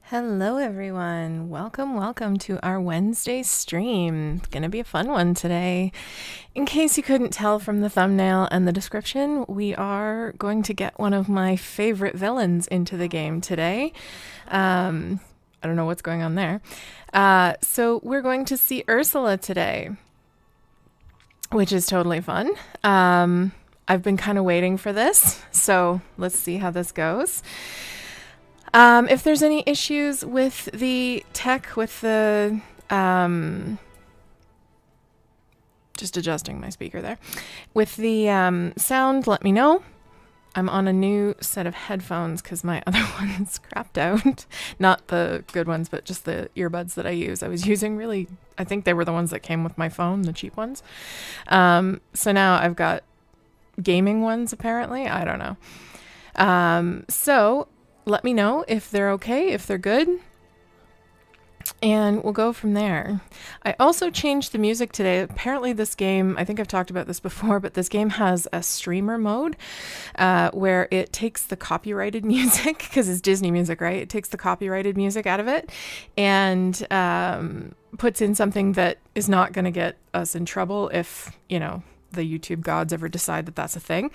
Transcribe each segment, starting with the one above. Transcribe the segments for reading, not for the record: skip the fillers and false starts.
Hello, everyone. Welcome to our Wednesday stream. It's going to be a fun one today. In case you couldn't tell from the thumbnail and the description, we are going to get one of my favorite villains into the game today. I don't know what's going on there. So we're going to see Ursula today, which is totally fun. I've been kind of waiting for this, so let's see how this goes. If there's any issues with the tech, with the, just adjusting my speaker there, with the sound, let me know. I'm on a new set of headphones because my other ones crapped out. Not the good ones, but just the earbuds that I use. I was using I think they were the ones that came with my phone, the cheap ones. So now I've got gaming ones, apparently. I don't know. So let me know if they're okay, if they're good, and we'll go from there. I also changed the music today. Apparently this game, I think I've talked about this before, but this game has a streamer mode where it takes the copyrighted music, because it's Disney music, right? It takes the copyrighted music out of it and puts in something that is not going to get us in trouble if, the YouTube gods ever decide that that's a thing.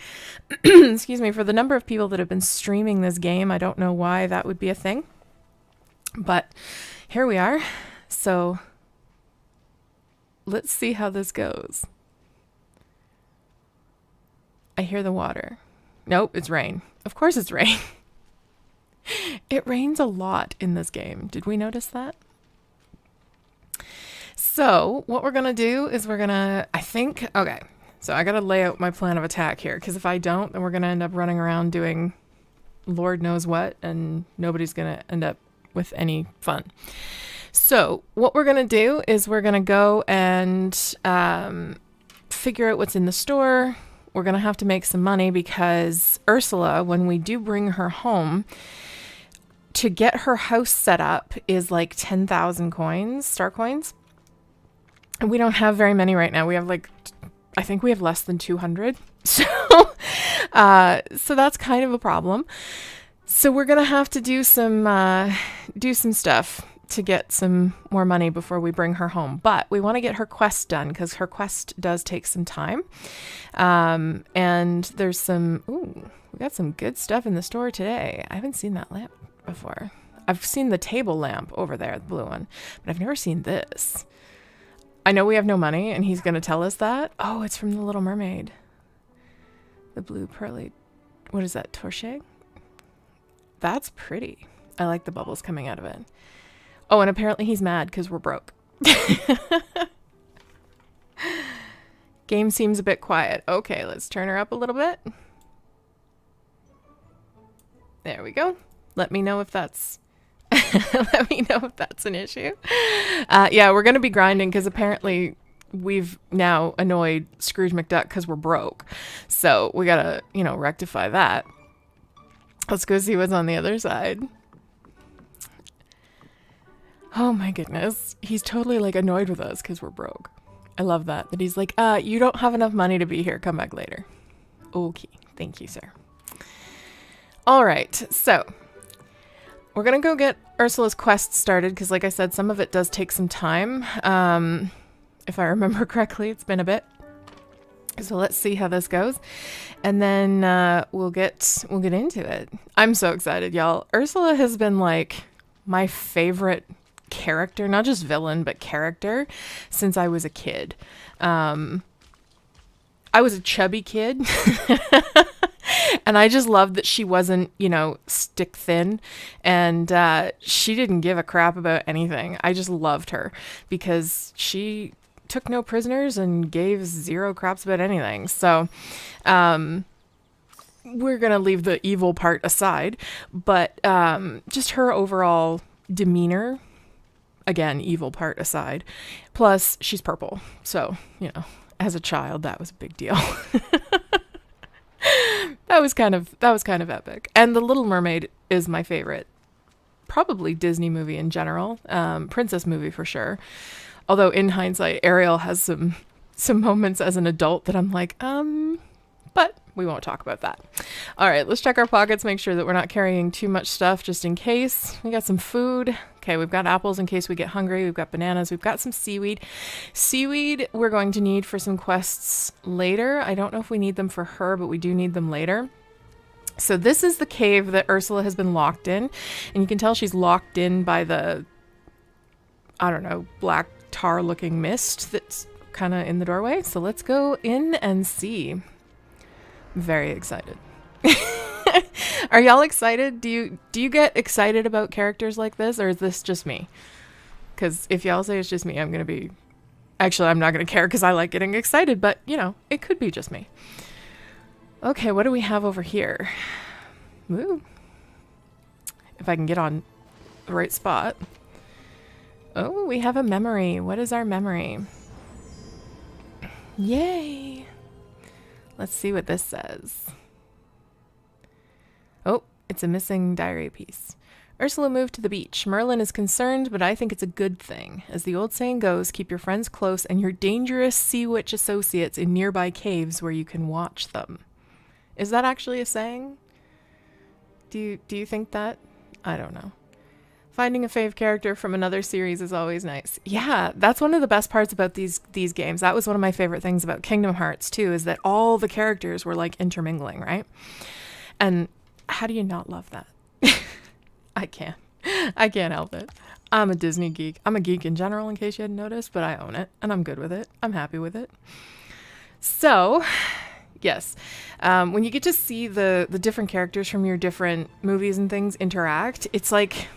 Excuse me, for the number of people that have been streaming this game, I don't know why that would be a thing, but here we are. So let's see how this goes. I hear the water. Nope, it's rain. Of course it's rain. It rains a lot in this game. Did we notice that? So what we're going to do is okay. So I got to lay out my plan of attack here, because if I don't, then we're going to end up running around doing Lord knows what, and nobody's going to end up with any fun. So what we're going to do is we're going to go and figure out what's in the store. We're going to have to make some money because Ursula, when we do bring her home, to get her house set up is like 10,000 coins, star coins. And we don't have very many right now. We have I think we have less than 200. So that's kind of a problem. So we're going to have to do some stuff to get some more money before we bring her home. But we want to get her quest done because her quest does take some time. And there's we got some good stuff in the store today. I haven't seen that lamp before. I've seen the table lamp over there, the blue one, but I've never seen this. I know we have no money, and he's going to tell us that. Oh, it's from The Little Mermaid. The blue pearly... What is that, torche? That's pretty. I like the bubbles coming out of it. Oh, and apparently he's mad because we're broke. Game seems a bit quiet. Okay, let's turn her up a little bit. There we go. Let me know if that's... Let me know if that's an issue. Yeah, we're going to be grinding because apparently we've now annoyed Scrooge McDuck because we're broke. So we got to, rectify that. Let's go see what's on the other side. Oh my goodness. He's totally annoyed with us because we're broke. I love that he's like, you don't have enough money to be here. Come back later. Okay. Thank you, sir. All right. So we're going to go get Ursula's quest started because, like I said, some of it does take some time. If I remember correctly, it's been a bit. So let's see how this goes. And then we'll get into it. I'm so excited, y'all. Ursula has been my favorite character, not just villain, but character since I was a kid. I was a chubby kid. And I just loved that she wasn't, stick thin, and she didn't give a crap about anything. I just loved her because she took no prisoners and gave zero craps about anything. So we're going to leave the evil part aside, but just her overall demeanor, again, evil part aside, plus she's purple. So, as a child, that was a big deal. That was kind of epic. And The Little Mermaid is my favorite, probably Disney movie in general, princess movie for sure. Although in hindsight, Ariel has some moments as an adult that I'm like, but we won't talk about that. All right, let's check our pockets, make sure that we're not carrying too much stuff just in case. We got some food. Okay, we've got apples in case we get hungry. We've got bananas. We've got some seaweed. Seaweed we're going to need for some quests later. I don't know if we need them for her, but we do need them later. So this is the cave that Ursula has been locked in. And you can tell she's locked in by the, I don't know, black tar looking mist that's kind of in the doorway. So let's go in and see. I'm very excited. Are y'all excited? Do you get excited about characters like this, or is this just me? Because if y'all say it's just me, I'm gonna be, actually I'm not gonna care because I like getting excited, but you know, it could be just me. Okay, what do we have over here? Woo. If I can get on the right spot. Oh, we have a memory. What is our memory? Yay! Let's see what this says. Oh, it's a missing diary piece. Ursula moved to the beach. Merlin is concerned, but I think it's a good thing. As the old saying goes, keep your friends close and your dangerous sea witch associates in nearby caves where you can watch them. Is that actually a saying? Do you think that? I don't know. Finding a fave character from another series is always nice. Yeah, that's one of the best parts about these games. That was one of my favorite things about Kingdom Hearts too, is that all the characters were like intermingling, right? And how do you not love that? I can't help it. I'm a Disney geek. I'm a geek in general, in case you hadn't noticed, but I own it and I'm good with it. I'm happy with it. So, yes, when you get to see the different characters from your different movies and things interact, it's like,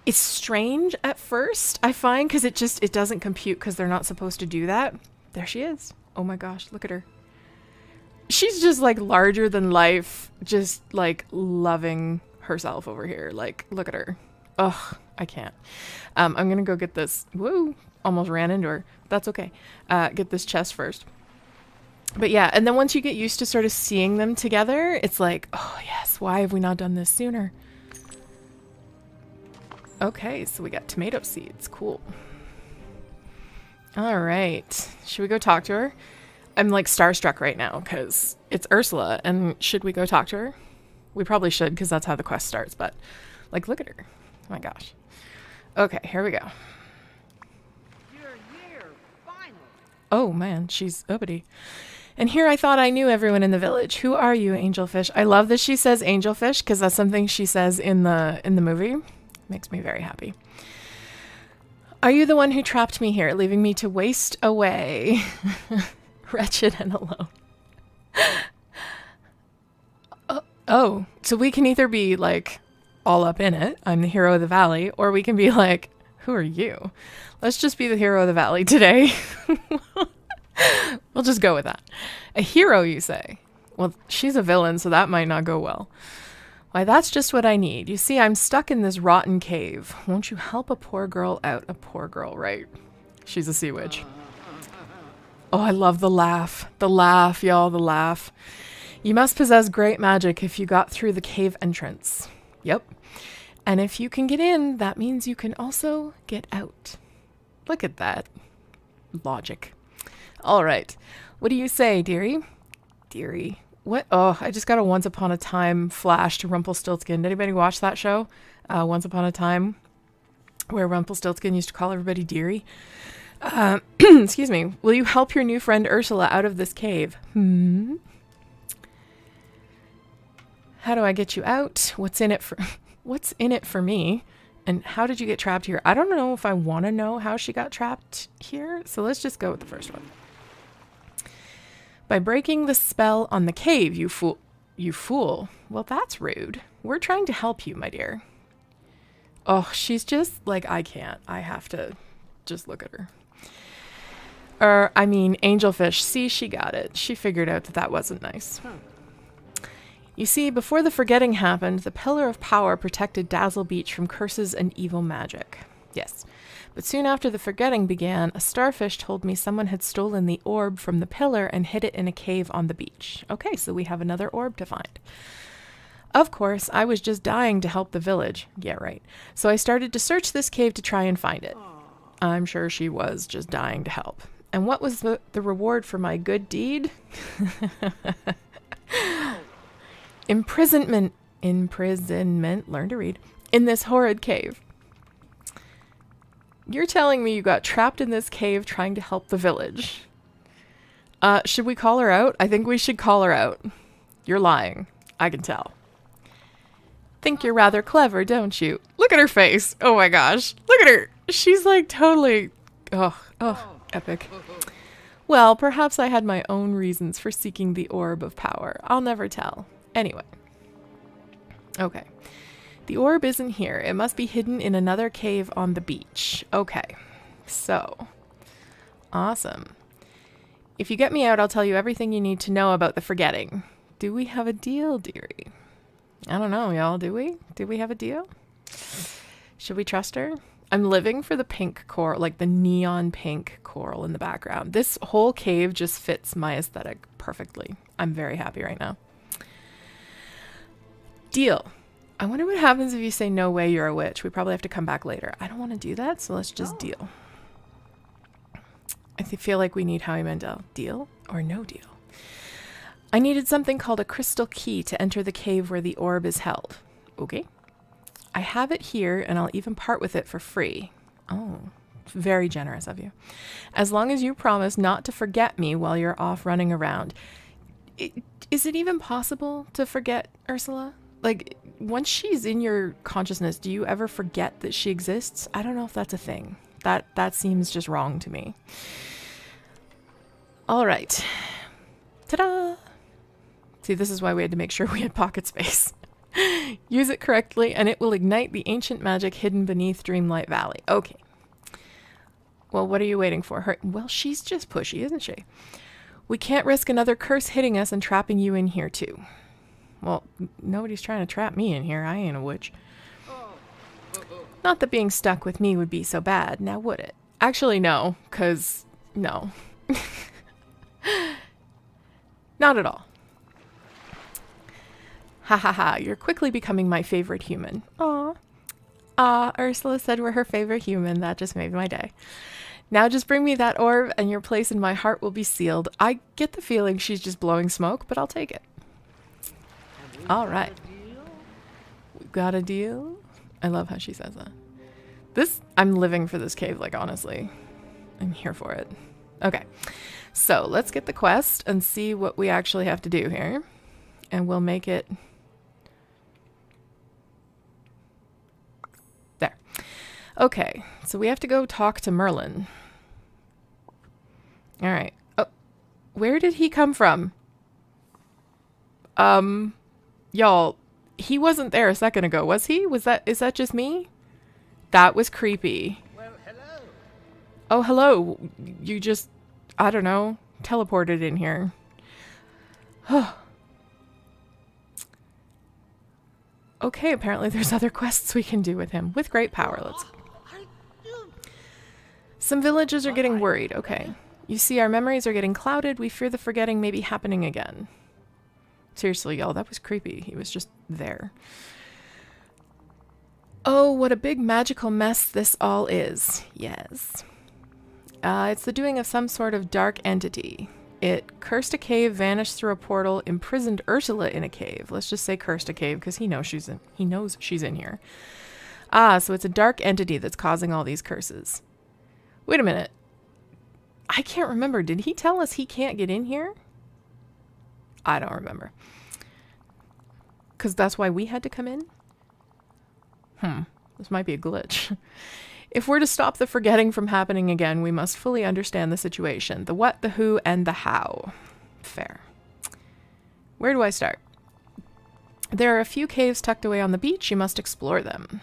it's strange at first, I find, because it doesn't compute because they're not supposed to do that. There she is. Oh my gosh, look at her. She's just like larger than life, just like loving herself over here. Like, look at her. Ugh, I can't. I'm going to go get this. Woo, almost ran into her. That's okay. Get this chest first. But yeah, and then once you get used to sort of seeing them together, it's like, oh yes, why have we not done this sooner? Okay, so we got tomato seeds. Cool. All right. Should we go talk to her? I'm like starstruck right now because it's Ursula, and should we go talk to her? We probably should because that's how the quest starts, but like, look at her. Oh my gosh. Okay, here we go. You're here, finally. Oh man, she's uppity. And here I thought I knew everyone in the village. Who are you, Angelfish? I love that she says Angelfish because that's something she says in the movie. Makes me very happy. Are you the one who trapped me here, leaving me to waste away? Wretched and alone. Oh, so we can either be like all up in it, I'm the hero of the valley, or we can be like, who are you? Let's just be the hero of the valley today. We'll just go with that. A hero, you say? Well, she's a villain, so that might not go well. Why, that's just what I need. You see, I'm stuck in this rotten cave. Won't you help a poor girl out? A poor girl, right? She's a sea witch. Oh, I love the laugh. The laugh, y'all, the laugh. You must possess great magic if you got through the cave entrance. Yep. And if you can get in, that means you can also get out. Look at that. Logic. All right. What do you say, dearie? Dearie. What? Oh, I just got a Once Upon a Time flash to Rumpelstiltskin. Did anybody watch that show? Once Upon a Time, where Rumpelstiltskin used to call everybody dearie. Excuse me. Will you help your new friend Ursula out of this cave? How do I get you out? What's in it for me? And how did you get trapped here? I don't know if I want to know how she got trapped here. So let's just go with the first one. By breaking the spell on the cave, you fool. You fool. Well, that's rude. We're trying to help you, my dear. Oh, she's just like, I can't. I have to just look at her. I mean, Angelfish. See, she got it. She figured out that wasn't nice. You see, before the forgetting happened, the Pillar of Power protected Dazzle Beach from curses and evil magic. Yes. But soon after the forgetting began, a starfish told me someone had stolen the orb from the pillar and hid it in a cave on the beach. Okay, so we have another orb to find. Of course, I was just dying to help the village. Yeah, right. So I started to search this cave to try and find it. I'm sure she was just dying to help. And what was the reward for my good deed? Imprisonment, learn to read, in this horrid cave. You're telling me you got trapped in this cave trying to help the village. Should we call her out? I think we should call her out. You're lying. I can tell. Think you're rather clever, don't you? Look at her face. Oh my gosh. Look at her. She's like totally... Oh, epic. Well, perhaps I had my own reasons for seeking the orb of power. I'll never tell. Anyway. Okay. The orb isn't here. It must be hidden in another cave on the beach. Okay. So. Awesome. If you get me out, I'll tell you everything you need to know about the forgetting. Do we have a deal, dearie? I don't know, y'all. Do we? Do we have a deal? Should we trust her? I'm living for the pink coral, like the neon pink coral in the background. This whole cave just fits my aesthetic perfectly. I'm very happy right now. Deal. I wonder what happens if you say, no way, you're a witch. We probably have to come back later. I don't want to do that, so let's just deal. I feel like we need Howie Mandel. Deal or no deal? I needed something called a crystal key to enter the cave where the orb is held. Okay. I have it here, and I'll even part with it for free. Oh, very generous of you. As long as you promise not to forget me while you're off running around. Is it even possible to forget Ursula? Like, once she's in your consciousness, do you ever forget that she exists? I don't know if that's a thing. That seems just wrong to me. All right. Ta-da! See, this is why we had to make sure we had pocket space. Use it correctly, and it will ignite the ancient magic hidden beneath Dreamlight Valley. Okay. Well, what are you waiting for? Her? Well, she's just pushy, isn't she? We can't risk another curse hitting us and trapping you in here, too. Well, nobody's trying to trap me in here. I ain't a witch. Not that being stuck with me would be so bad, now would it? Actually, no, 'cause no. Not at all. Ha ha ha, you're quickly becoming my favorite human. Aw. Ursula said we're her favorite human. That just made my day. Now just bring me that orb and your place in my heart will be sealed. I get the feeling she's just blowing smoke, but I'll take it. All right. We've got a deal? I love how she says that. I'm living for this cave, like, honestly. I'm here for it. Okay. So, let's get the quest and see what we actually have to do here. And we'll make it... There. Okay. So, we have to go talk to Merlin. Alright. Oh, where did he come from? Y'all, he wasn't there a second ago, was he? Is that just me? That was creepy. Well, hello. Oh, hello. You just, I don't know, teleported in here. Okay, apparently there's other quests we can do with him. With great power, let's... Some villagers are getting worried. Okay. You see, our memories are getting clouded. We fear the forgetting may be happening again. Seriously, y'all, that was creepy. He was just there. Oh, what a big magical mess this all is. Yes. It's the doing of some sort of dark entity. It cursed a cave, vanished through a portal, imprisoned Ursula in a cave. Let's just say cursed a cave because he knows she's in here. So it's a dark entity that's causing all these curses. Wait a minute. I can't remember. Did he tell us he can't get in here? I don't remember. Because that's why we had to come in? This might be a glitch. If we're to stop the forgetting from happening again, we must fully understand the situation. The what, the who, and the how. Fair. Where do I start? There are a few caves tucked away on the beach. You must explore them.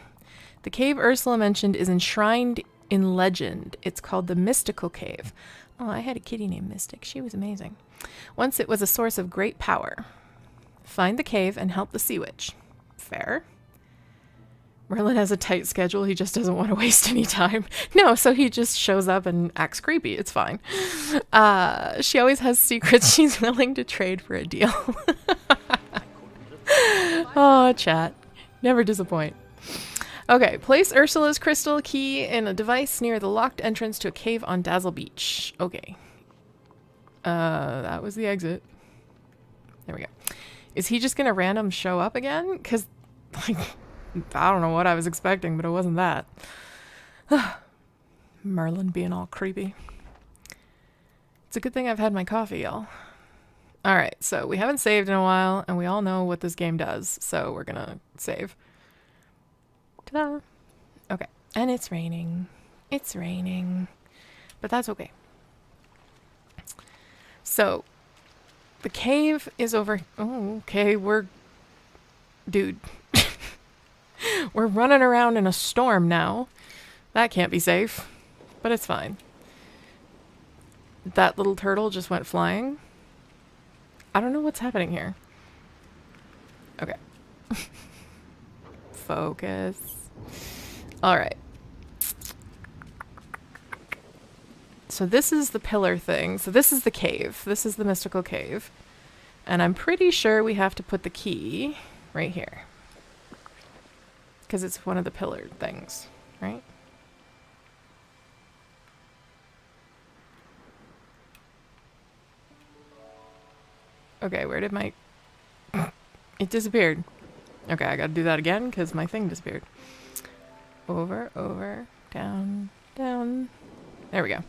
The cave Ursula mentioned is enshrined in legend. It's called the Mystical Cave. Oh, I had a kitty named Mystic. She was amazing. Once it was a source of great power. Find the cave and help the sea witch. Fair. Merlin has a tight schedule. He just doesn't want to waste any time. No, so he just shows up and acts creepy. It's fine. She always has secrets she's willing to trade for a deal. Oh, chat. Never disappoint. Okay, place Ursula's crystal key in a device near the locked entrance to a cave on Dazzle Beach. Okay. That was the exit. There we go. Is he just gonna random show up again? Because, like, I don't know what I was expecting, but it wasn't that. Merlin being all creepy. It's a good thing I've had my coffee, y'all. Alright, so we haven't saved in a while, and we all know what this game does, so we're gonna save. Ta-da! Okay, and it's raining. It's raining. But that's okay. So, the cave is over... Oh, okay, Dude. We're running around in a storm now. That can't be safe. But it's fine. That little turtle just went flying. I don't know what's happening here. Okay. Focus. Alright. So this is the pillar thing. So this is the cave. This is the mystical cave. And I'm pretty sure we have to put the key right here. Because it's one of the pillar things, right? Okay, where did my... It disappeared. Okay, I gotta do that again because my thing disappeared. Over, over, down, down. There we go.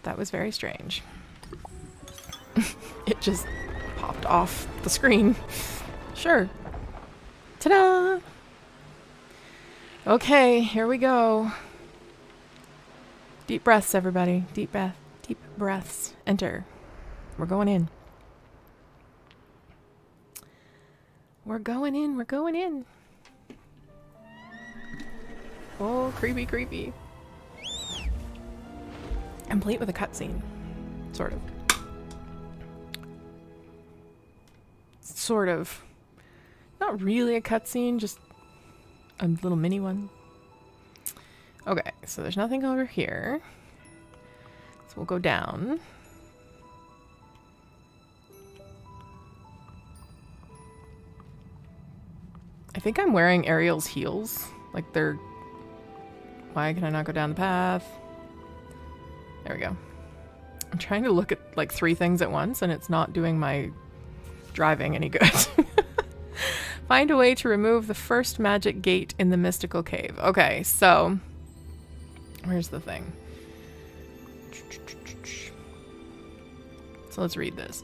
That was very strange. It just popped off the screen. Sure. Ta-da! Okay, here we go. Deep breaths, everybody. Deep breath. Deep breaths. Enter. We're going in. We're going in. We're going in. Oh, creepy, creepy. Complete with a cutscene. Sort of. Sort of. Not really a cutscene, just a little mini one. Okay, so there's nothing over here. So we'll go down. I think I'm wearing Ariel's heels. Like they're... Why can I not go down the path? There we go. I'm trying to look at like 3 things at once and it's not doing my driving any good. Find a way to remove the first magic gate in the mystical cave. Okay, so... Where's the thing? So let's read this.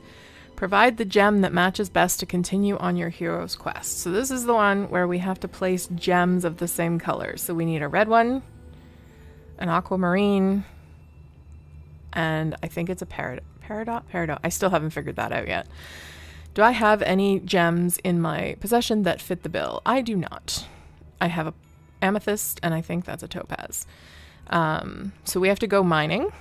Provide the gem that matches best to continue on your hero's quest. So this is the one where we have to place gems of the same color. So we need a red one, an aquamarine, and I think it's a peridot. I still haven't figured that out yet. Do I have any gems in my possession that fit the bill? I do not. I have a amethyst, and I think that's a topaz. So we have to go mining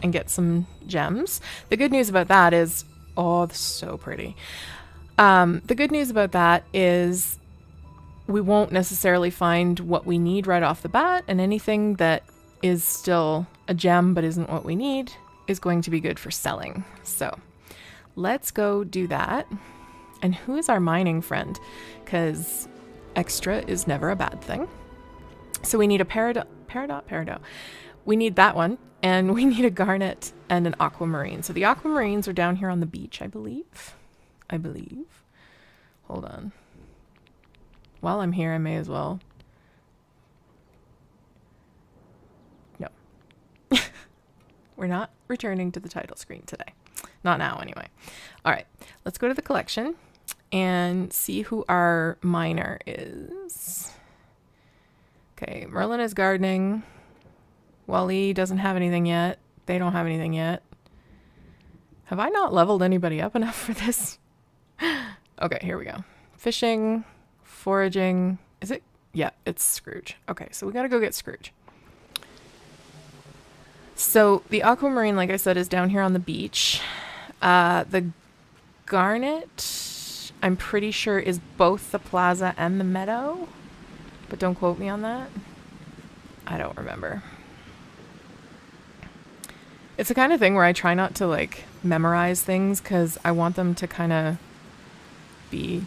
and get some gems. The good news about that is... Oh, that's so pretty. The good news about that is we won't necessarily find what we need right off the bat, and anything that is still a gem but isn't what we need is going to be good for selling. So let's go do that. And who is our mining friend? Because extra is never a bad thing. So we need a peridot. We need that one. And we need a garnet and an aquamarine. So the aquamarines are down here on the beach, I believe. Hold on. While I'm here, I may as well. No. We're not returning to the title screen today. Not now, anyway. All right. Let's go to the collection and see who our miner is. Okay. Merlin is gardening. Wally doesn't have anything yet. They don't have anything yet. Have I not leveled anybody up enough for this? Okay, here we go. Fishing, foraging. Is it? Yeah, it's Scrooge. Okay, so we gotta go get Scrooge. So the aquamarine, like I said, is down here on the beach. The garnet, I'm pretty sure, is both the plaza and the meadow. But don't quote me on that. I don't remember. It's the kind of thing where I try not to like memorize things because I want them to kind of be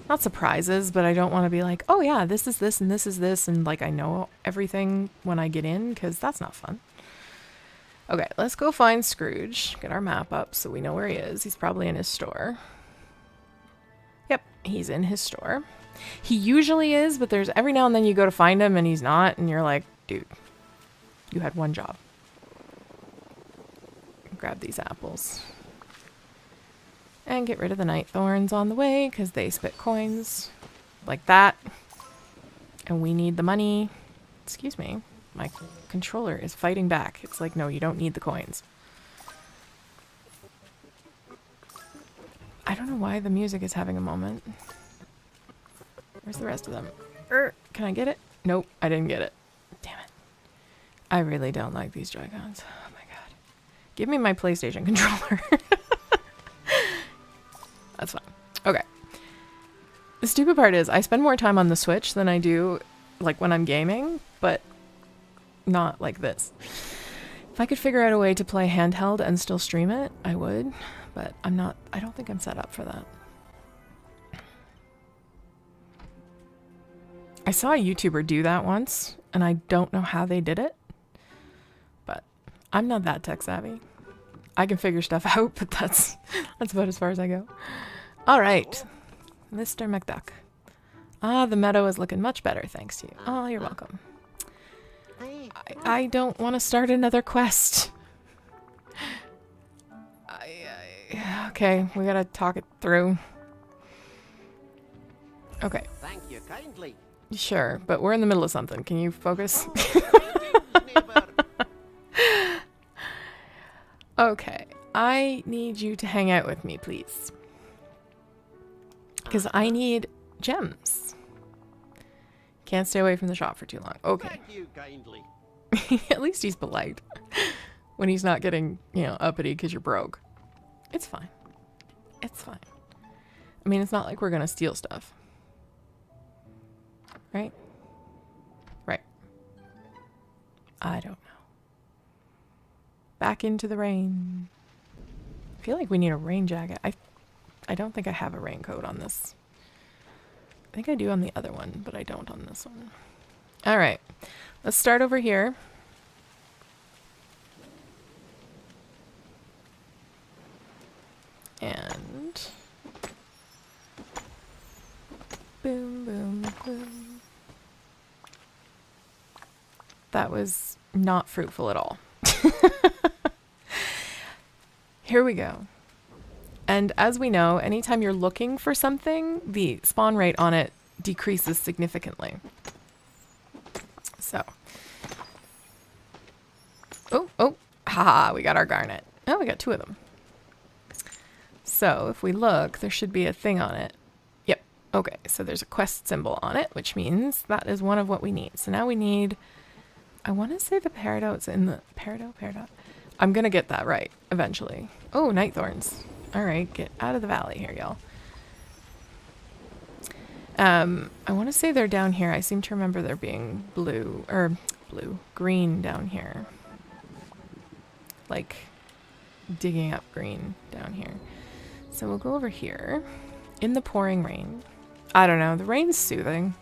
not surprises, but I don't want to be like, oh yeah, this is this and this is this, and like I know everything when I get in, because that's not fun. Okay, let's go find Scrooge. Get our map up so we know where he is. He's probably in his store. He's in his store. He usually is, but there's every now and then you go to find him and he's not, and you're like, dude, you had one job. Grab these apples. And get rid of the night thorns on the way, because they spit coins. Like that. And we need the money. Excuse me. My controller is fighting back. It's like, no, you don't need the coins. I don't know why the music is having a moment. Where's the rest of them? Can I get it? Nope, I didn't get it. Damn it. I really don't like these Joy-Cons. Oh my god. Give me my PlayStation controller. That's fine. Okay. The stupid part is I spend more time on the Switch than I do like when I'm gaming, but not like this. If I could figure out a way to play handheld and still stream it, I would, but I don't think I'm set up for that. I saw a YouTuber do that once, and I don't know how they did it, but I'm not that tech savvy. I can figure stuff out, but that's about as far as I go. All right, Mr. McDuck. Ah, the meadow is looking much better, thanks to you. Oh, you're welcome. I don't want to start another quest. Okay, we gotta talk it through. Okay. Thank you kindly. Sure, but we're in the middle of something. Can you focus? Okay, I need you to hang out with me, please. Because I need gems. Can't stay away from the shop for too long. Okay. Thank you kindly. At least he's polite. When he's not getting, you know, uppity because you're broke. It's fine. It's fine. I mean, it's not like we're going to steal stuff. Right? Right. I don't know. Back into the rain. I feel like we need a rain jacket. I don't think I have a raincoat on this. I think I do on the other one, but I don't on this one. All right. Let's start over here. And boom, boom, boom. That was not fruitful at all. Here we go. And as we know, anytime you're looking for something, the spawn rate on it decreases significantly. So. Oh, haha, we got our garnet. Oh, we got 2 of them. So if we look, there should be a thing on it. Yep. Okay, so there's a quest symbol on it, which means that is one of what we need. So now we need, I want to say the peridot's in the, peridot? I'm going to get that right eventually. Oh, night thorns. All right, get out of the valley here, y'all. I want to say they're down here. I seem to remember there being green down here. Like digging up green down here. So we'll go over here in the pouring rain. I don't know, the rain's soothing.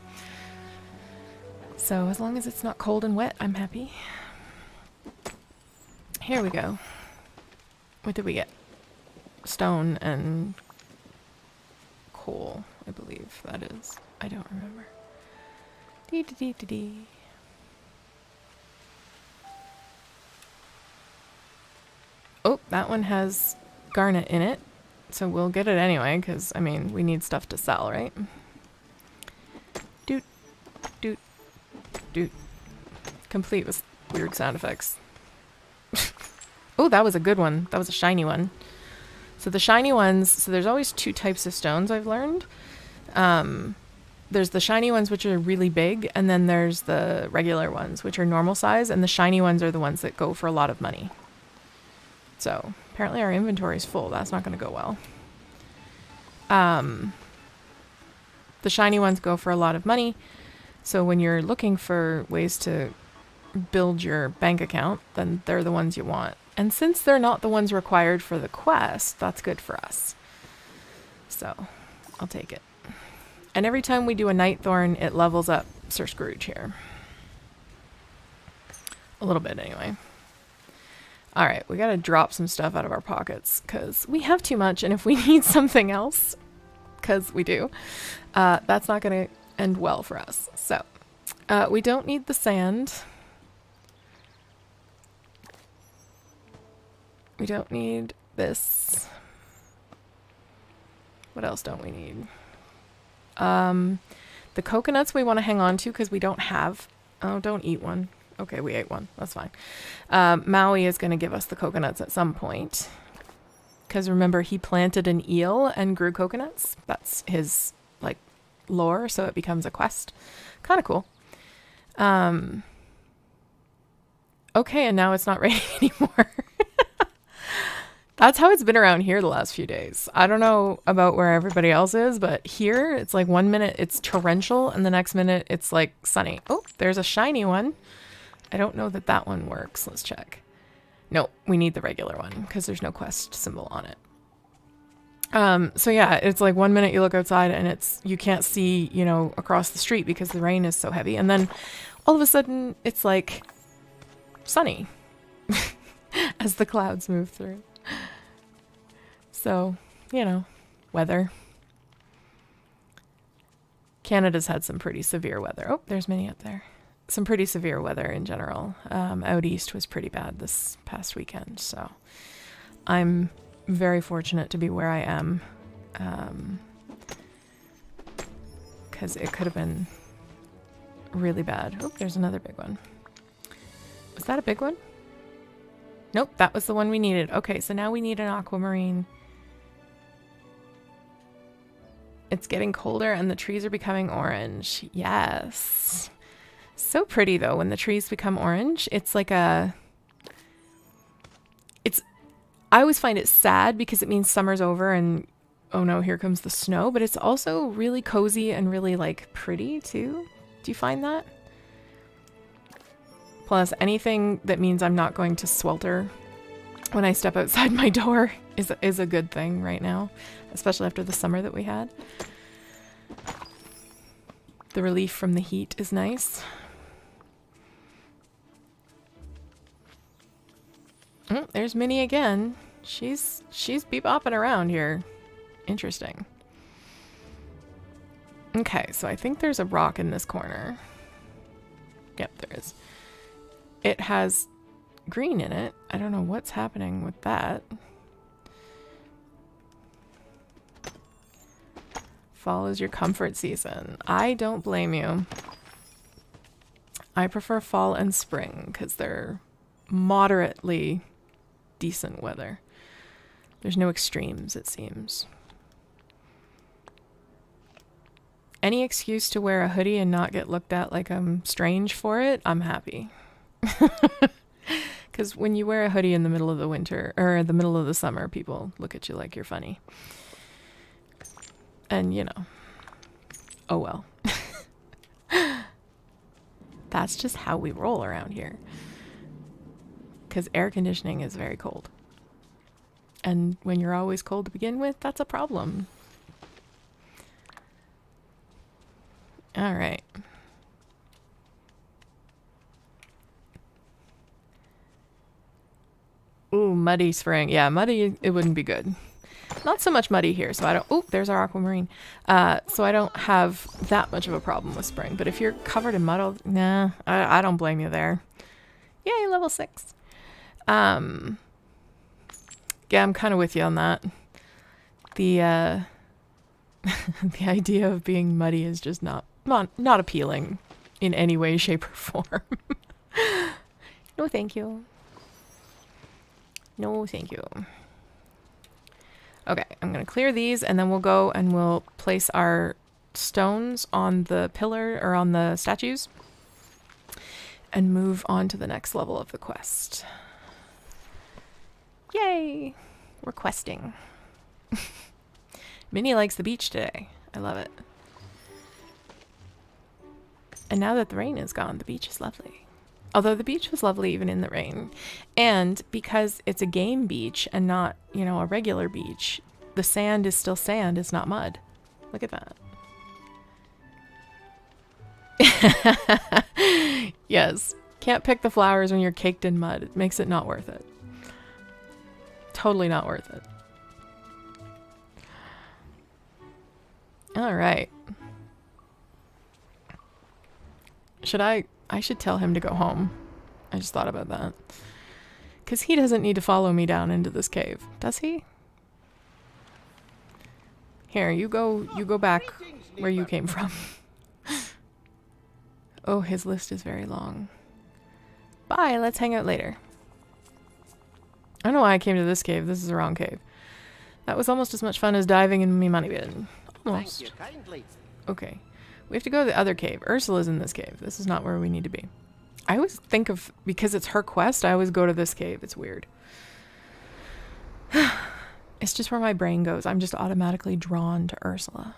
So as long as it's not cold and wet, I'm happy. Here we go. What did we get? Stone and coal, I believe that is. I don't remember. Dee dee dee dee dee. Oh, that one has garnet in it. So we'll get it anyway, because, I mean, we need stuff to sell, right? Doot, doot, doot. Complete with weird sound effects. Oh, that was a good one. That was a shiny one. So the shiny ones, so there's always 2 types of stones I've learned. There's the shiny ones, which are really big, and then there's the regular ones, which are normal size, and the shiny ones are the ones that go for a lot of money. So apparently our inventory is full. That's not going to go well. The shiny ones go for a lot of money. So when you're looking for ways to build your bank account, then they're the ones you want. And since they're not the ones required for the quest, that's good for us. So I'll take it. And every time we do a night thorn, it levels up Sir Scrooge here. A little bit anyway. All right, we got to drop some stuff out of our pockets because we have too much. And if we need something else, because we do. That's not going to end well for us. So we don't need the sand. We don't need this. What else don't we need? The coconuts we want to hang on to because we don't have... Oh, don't eat one. Okay, we ate one. That's fine. Maui is going to give us the coconuts at some point. Because remember, he planted an eel and grew coconuts. That's his, like, lore, so it becomes a quest. Kind of cool. Okay, and now it's not raining anymore. That's how it's been around here the last few days. I don't know about where everybody else is, but here it's like 1 minute it's torrential and the next minute it's like sunny. Oh, there's a shiny one. I don't know that that one works. Let's check. No, we need the regular one because there's no quest symbol on it. So yeah, it's like 1 minute you look outside and it's, you can't see, you know, across the street because the rain is so heavy. And then all of a sudden it's like sunny as the clouds move through. So, you know, weather. Canada's had some pretty severe weather. Oh, there's Minnie up there. Some pretty severe weather in general. Out east was pretty bad this past weekend. So I'm very fortunate to be where I am. Because it could have been really bad. Oh, there's another big one. Was that a big one? Nope, that was the one we needed. Okay, so now we need an aquamarine. It's getting colder and the trees are becoming orange. Yes. So pretty though when the trees become orange. It's like a... I always find it sad because it means summer's over and oh no, here comes the snow. But it's also really cozy and really like pretty too. Do you find that? Plus anything that means I'm not going to swelter when I step outside my door is a good thing right now, especially after the summer that we had. The relief from the heat is nice. Oh, there's Minnie again. She's bebopping around here. Interesting. Okay, so I think there's a rock in this corner. Yep, there is. It has green in it. I don't know what's happening with that. Fall is your comfort season. I don't blame you. I prefer fall and spring because they're moderately decent weather. There's no extremes, it seems. Any excuse to wear a hoodie and not get looked at like I'm strange for it, I'm happy. Because when you wear a hoodie in the middle of the winter, or the middle of the summer, people look at you like you're funny. And, you know, oh well. That's just how we roll around here. Because air conditioning is very cold. And when you're always cold to begin with, that's a problem. All right. Ooh, muddy spring. Yeah, muddy, it wouldn't be good. Not so much muddy here, so I don't... Oh, there's our aquamarine. So I don't have that much of a problem with spring. But if you're covered in mud, nah, I don't blame you there. Yay, level 6. Yeah, I'm kind of with you on that. The the idea of being muddy is just not appealing in any way, shape, or form. No, thank you. No, thank you. Okay, I'm going to clear these and then we'll go and we'll place our stones on the pillar or on the statues and move on to the next level of the quest. Yay! We're questing. Minnie likes the beach today. I love it. And now that the rain is gone, the beach is lovely. Although the beach was lovely even in the rain. And because it's a game beach and not, you know, a regular beach, the sand is still sand, it's not mud. Look at that. Yes. Can't pick the flowers when you're caked in mud. It makes it not worth it. Totally not worth it. All right. I should tell him to go home. I just thought about that. Because he doesn't need to follow me down into this cave, does he? Here, you go back where you came from. Oh, his list is very long. Bye, let's hang out later. I don't know why I came to this cave. This is the wrong cave. That was almost as much fun as diving in me money bin. Almost. Thank you kindly. Okay. We have to go to the other cave. Ursula's in this cave. This is not where we need to be. I always think of, because it's her quest, I always go to this cave. It's weird. It's just where my brain goes. I'm just automatically drawn to Ursula.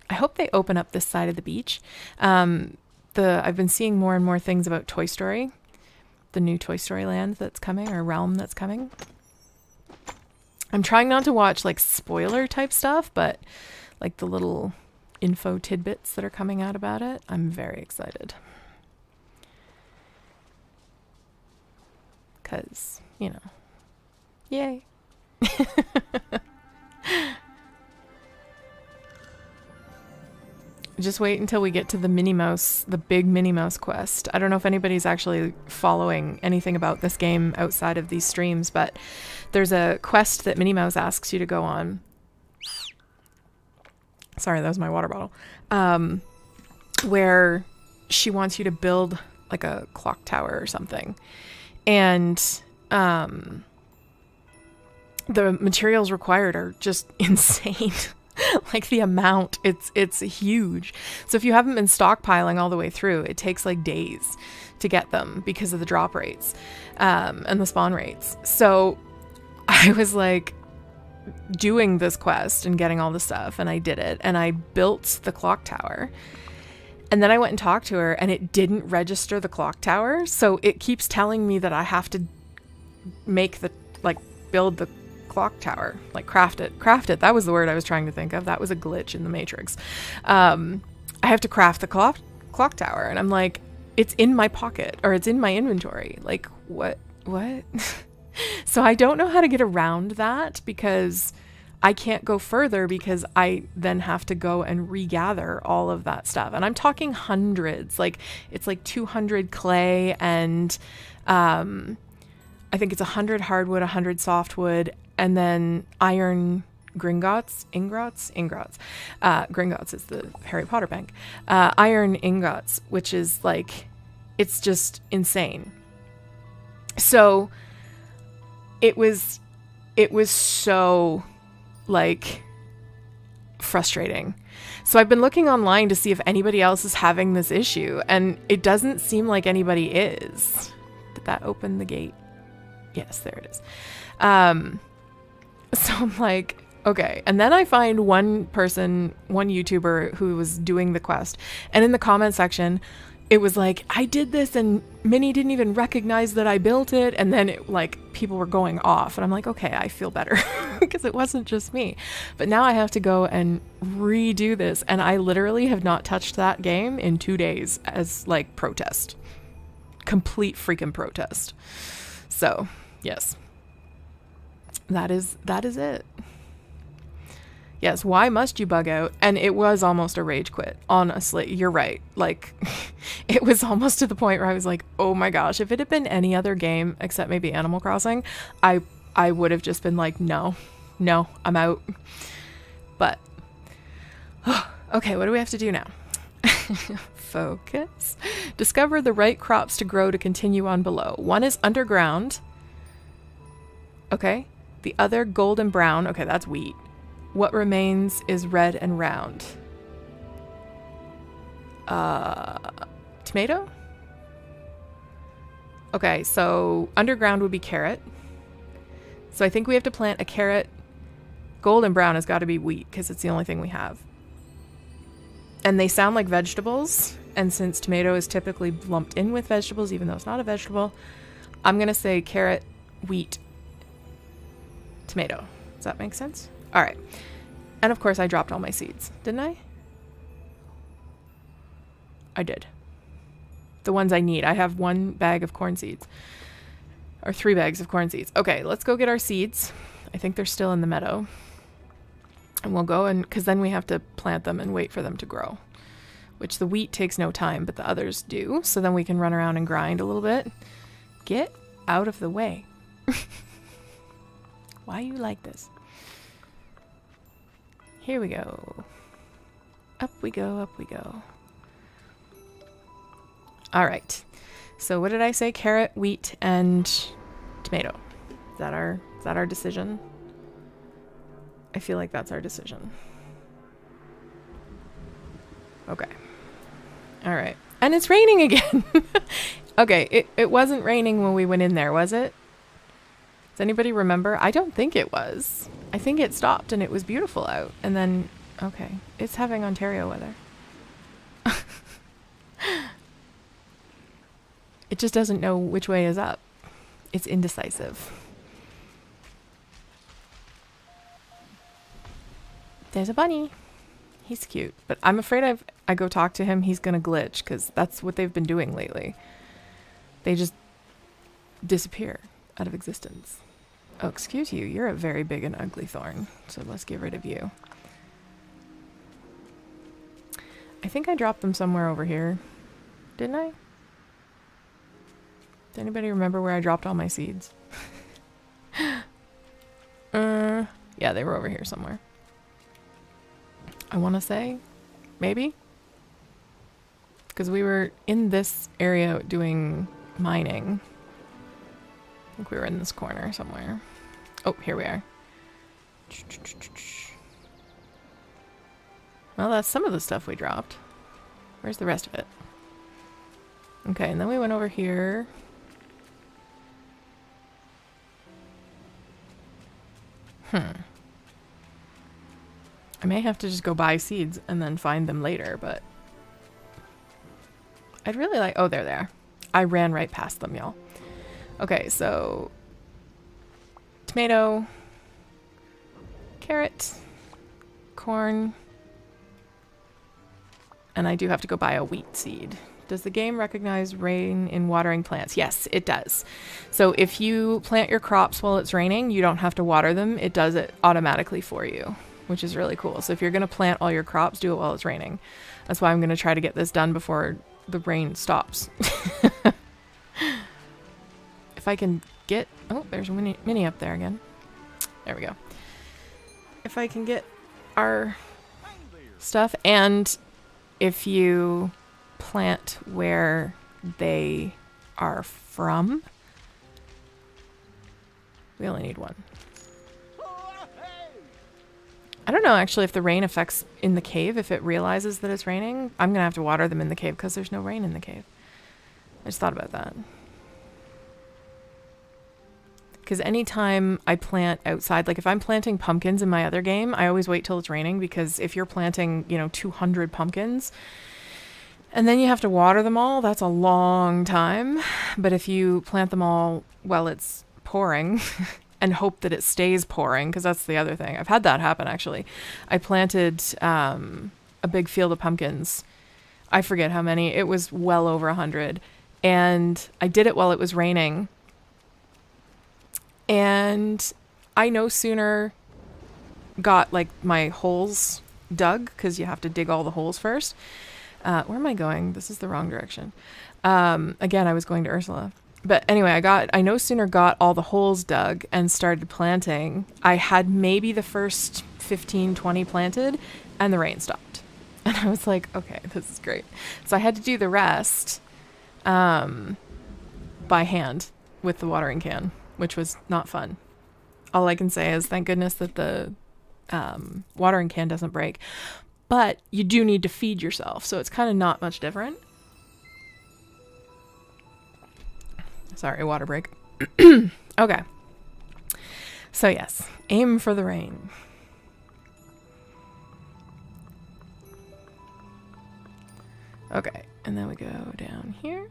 I hope they open up this side of the beach. I've been seeing more and more things about Toy Story. The new Toy Story land that's coming, or realm that's coming. I'm trying not to watch like spoiler type stuff, but like the little info tidbits that are coming out about it, I'm very excited. Because, you know, yay. Just wait until we get to the Minnie Mouse, the big Minnie Mouse quest. I don't know if anybody's actually following anything about this game outside of these streams, but there's a quest that Minnie Mouse asks you to go on. Sorry, that was my water bottle. Where she wants you to build like a clock tower or something. And the materials required are just insane. Like the amount, it's huge. So if you haven't been stockpiling all the way through, it takes like days to get them because of the drop rates and the spawn rates. So I was like doing this quest and getting all the stuff, and I did it, and I built the clock tower. And then I went and talked to her, and it didn't register the clock tower. So it keeps telling me that I have to build the clock tower, like craft it. That was the word I was trying to think of. That was a glitch in the Matrix. I have to craft the clock tower, and I'm like, it's in my pocket, or it's in my inventory. Like, what? So I don't know how to get around that, because I can't go further, because I then have to go and regather all of that stuff. And I'm talking hundreds, like it's like 200 clay and I think it's 100 hardwood, 100 softwood, and then iron ingots. Gringotts is the Harry Potter bank. Iron ingots, which is like, it's just insane. So it was so like frustrating. So I've been looking online to see if anybody else is having this issue, and it doesn't seem like anybody is. Did that open the gate? Yes, there it is. So I'm like, okay. And then I find one YouTuber who was doing the quest, and in the comment section, it was like, I did this and Minnie didn't even recognize that I built it. And then people were going off, and I'm like, okay, I feel better because it wasn't just me. But now I have to go and redo this. And I literally have not touched that game in 2 days as like protest, complete freaking protest. So yes, that is it. Yes, why must you bug out? And it was almost a rage quit. Honestly, you're right. Like, it was almost to the point where I was like, oh my gosh, if it had been any other game except maybe Animal Crossing, I would have just been like, no, I'm out. But, okay, what do we have to do now? Focus. Discover the right crops to grow to continue on below. One is underground. Okay. The other golden brown. Okay, that's wheat. What remains is red and round. Tomato? Okay, so underground would be carrot. So I think we have to plant a carrot. Golden brown has got to be wheat, because it's the only thing we have. And they sound like vegetables. And since tomato is typically lumped in with vegetables, even though it's not a vegetable, I'm going to say carrot, wheat, tomato. Does that make sense? All right. And of course I dropped all my seeds, didn't I? I did. The ones I need. I have 1 bag of corn seeds. Or 3 bags of corn seeds. Okay, let's go get our seeds. I think they're still in the meadow. And we'll go and, because then we have to plant them and wait for them to grow, which the wheat takes no time, but the others do. So then we can run around and grind a little bit. Get out of the way. Why you like this? Here we go. Up we go, up we go. All right. So what did I say? Carrot, wheat, and tomato. Is that our decision? I feel like that's our decision. Okay. All right. And it's raining again. Okay, it wasn't raining when we went in there, was it? Does anybody remember? I don't think it was. I think it stopped and it was beautiful out. And then, okay, it's having Ontario weather. It just doesn't know which way is up. It's indecisive. There's a bunny. He's cute. But I'm afraid I go talk to him, he's going to glitch because that's what they've been doing lately. They just disappear out of existence. Oh, excuse you. You're a very big and ugly thorn. So let's get rid of you. I think I dropped them somewhere over here. Didn't I? Does anybody remember where I dropped all my seeds? Yeah, they were over here somewhere. I want to say, maybe? Because we were in this area doing mining. I think we were in this corner somewhere. Oh, here we are. Well, that's some of the stuff we dropped. Where's the rest of it? Okay, and then we went over here. I may have to just go buy seeds and then find them later, but I'd really like... Oh, there they are. I ran right past them, y'all. Okay, so tomato, carrot, corn, and I do have to go buy a wheat seed. Does the game recognize rain in watering plants? Yes, it does. So if you plant your crops while it's raining, you don't have to water them. It does it automatically for you, which is really cool. So if you're going to plant all your crops, do it while it's raining. That's why I'm going to try to get this done before the rain stops. If I can get... Oh, there's a mini up there again. There we go. If I can get our stuff, and if you plant where they are from, we only need one. I don't know actually if the rain affects in the cave, if it realizes that it's raining. I'm gonna have to water them in the cave because there's no rain in the cave. I just thought about that. Because anytime I plant outside, like if I'm planting pumpkins in my other game, I always wait till it's raining, because if you're planting, 200 pumpkins and then you have to water them all, that's a long time. But if you plant them all while it's pouring and hope that it stays pouring, because that's the other thing. I've had that happen, actually. I planted a big field of pumpkins. I forget how many. It was well over 100. And I did it while it was raining. And I no sooner got like my holes dug, because you have to dig all the holes first. Where am I going? This is the wrong direction. Again, I was going to Ursula. But anyway, I no sooner got all the holes dug and started planting. I had maybe the first 15, 20 planted, and the rain stopped. And I was like, okay, this is great. So I had to do the rest by hand with the watering can, which was not fun. All I can say is thank goodness that the watering can doesn't break. But you do need to feed yourself, so it's kind of not much different. Sorry, water break. Okay. So yes, aim for the rain. Okay, and then we go down here.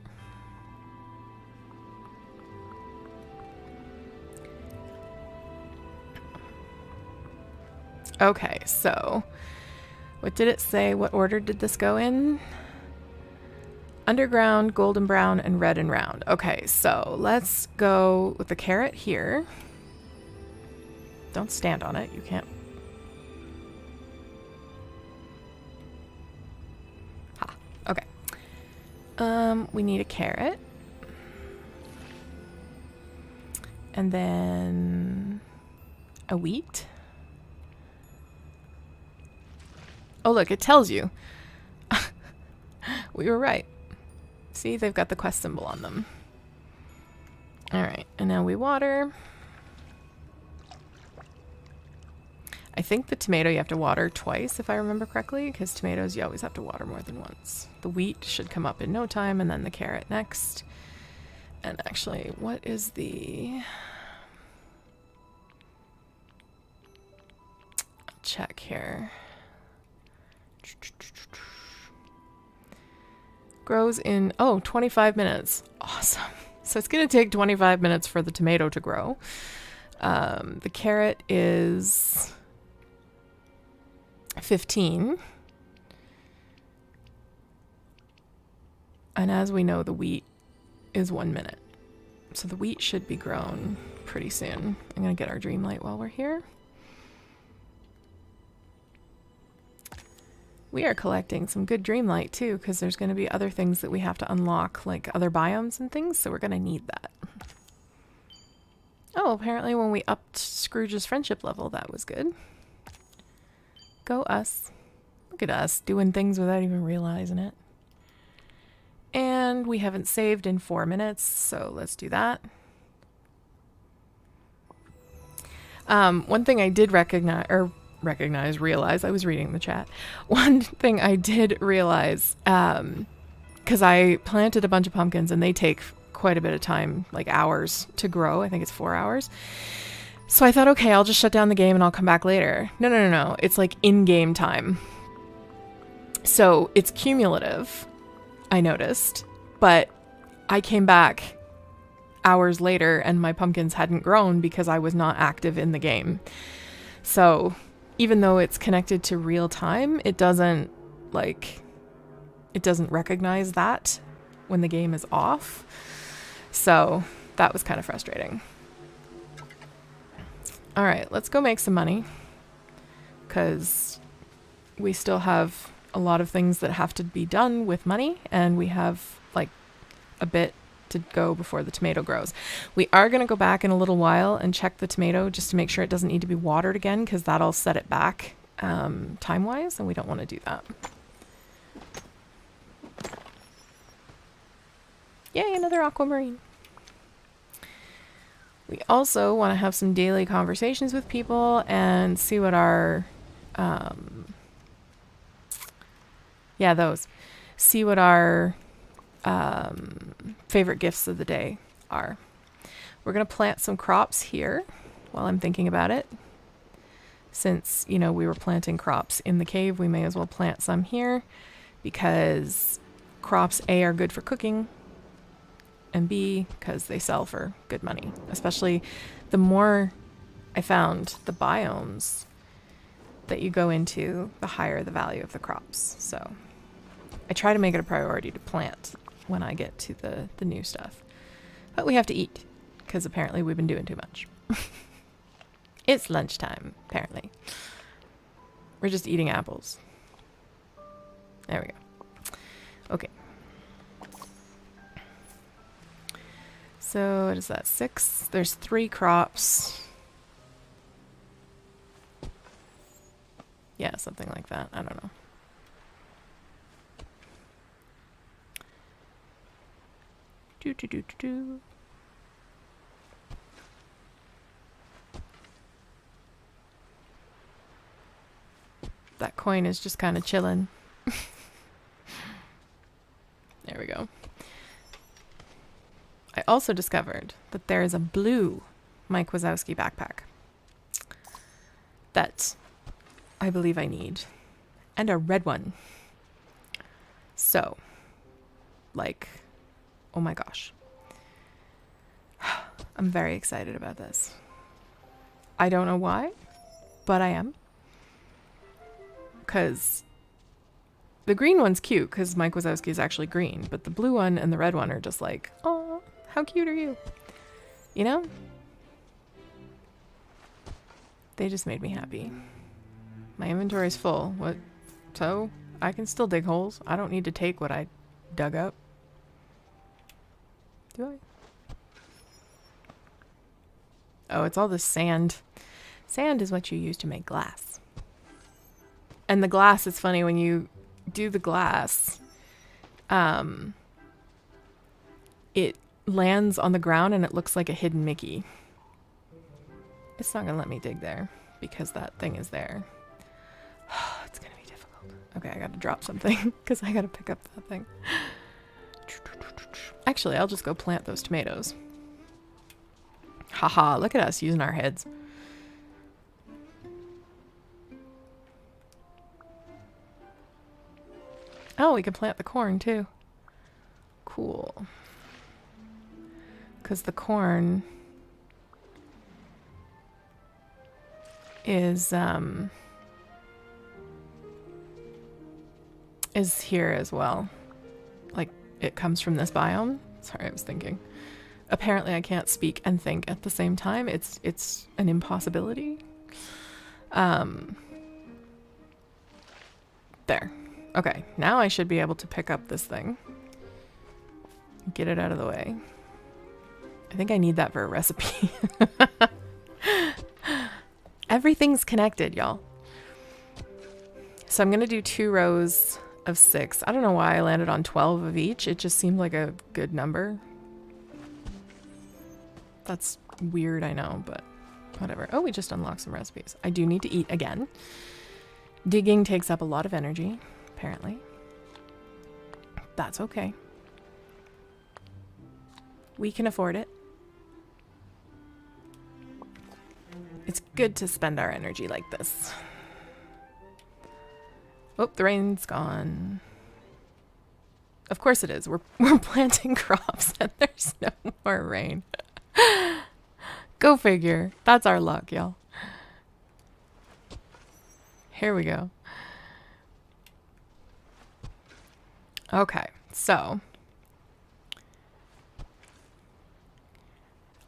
Okay, so what did it say? What order did this go in? Underground, golden brown, and red and round. Okay, so let's go with the carrot here. Don't stand on it. You can't We need a carrot. And then a wheat. Oh, look, it tells you. We were right. See, they've got the quest symbol on them. All right, and now we water. I think the tomato you have to water twice, if I remember correctly, because tomatoes you always have to water more than once. The wheat should come up in no time, and then the carrot next. And actually, what is the... I'll check here. Grows in, 25 minutes. Awesome. So it's going to take 25 minutes for the tomato to grow. The carrot is 15. And as we know, the wheat is 1 minute. So the wheat should be grown pretty soon. I'm going to get our dream light while we're here. We are collecting some good dream light too, because there's going to be other things that we have to unlock, like other biomes and things, so we're going to need that. Oh, apparently when we upped Scrooge's friendship level, that was good. Go us. Look at us doing things without even realizing it. And we haven't saved in 4 minutes, so let's do that. One thing I did realize, I was reading the chat. One thing I did realize, because I planted a bunch of pumpkins and they take quite a bit of time, like hours to grow. I think it's 4 hours. So I thought, okay, I'll just shut down the game and I'll come back later. No. It's like in-game time. So it's cumulative, I noticed, but I came back hours later and my pumpkins hadn't grown because I was not active in the game. So even though it's connected to real time, it doesn't recognize that when the game is off. So that was kind of frustrating. All right, let's go make some money, because we still have a lot of things that have to be done with money, and we have like a bit to go before the tomato grows. We are going to go back in a little while and check the tomato just to make sure it doesn't need to be watered again, because that'll set it back time-wise, and we don't want to do that. Yay, another aquamarine. We also want to have some daily conversations with people and see what our see what our favorite gifts of the day are. We're going to plant some crops here while I'm thinking about it. Since, we were planting crops in the cave, we may as well plant some here, because crops, A, are good for cooking, and B, because they sell for good money. Especially the more I found the biomes that you go into, the higher the value of the crops. So I try to make it a priority to plant when I get to the new stuff. But we have to eat, because apparently we've been doing too much. It's lunchtime, apparently. We're just eating apples. There we go. Okay. So what is that, 6? There's 3 crops. Yeah, something like that. I don't know. Do. That coin is just kind of chilling. There we go. I also discovered that there is a blue Mike Wazowski backpack that I believe I need, and a red one. So, oh my gosh. I'm very excited about this. I don't know why, but I am. Because the green one's cute, because Mike Wazowski is actually green, but the blue one and the red one are just like, oh, how cute are you? You know? They just made me happy. My inventory's full. What? So? I can still dig holes. I don't need to take what I dug up. Do I? Oh, it's all the sand. Sand is what you use to make glass. And the glass is funny when you do the glass. It lands on the ground and it looks like a hidden Mickey. It's not gonna let me dig there because that thing is there. It's gonna be difficult. Okay, I gotta drop something because I gotta pick up that thing. Actually, I'll just go plant those tomatoes. Haha, look at us using our heads. Oh, we can plant the corn too. Cool. Because the corn is here as well. Like, it comes from this biome. Sorry, I was thinking. Apparently I can't speak and think at the same time. It's an impossibility. There. Okay, now I should be able to pick up this thing. Get it out of the way. I think I need that for a recipe. Everything's connected, y'all. So I'm going to do 2 rows of 6. I don't know why I landed on 12 of each. It just seemed like a good number. That's weird, I know, but whatever. Oh, we just unlocked some recipes. I do need to eat again. Digging takes up a lot of energy, apparently. That's okay. We can afford it. It's good to spend our energy like this. Oh, the rain's gone. Of course it is. We're planting crops and there's no more rain. Go figure. That's our luck, y'all. Here we go. Okay, so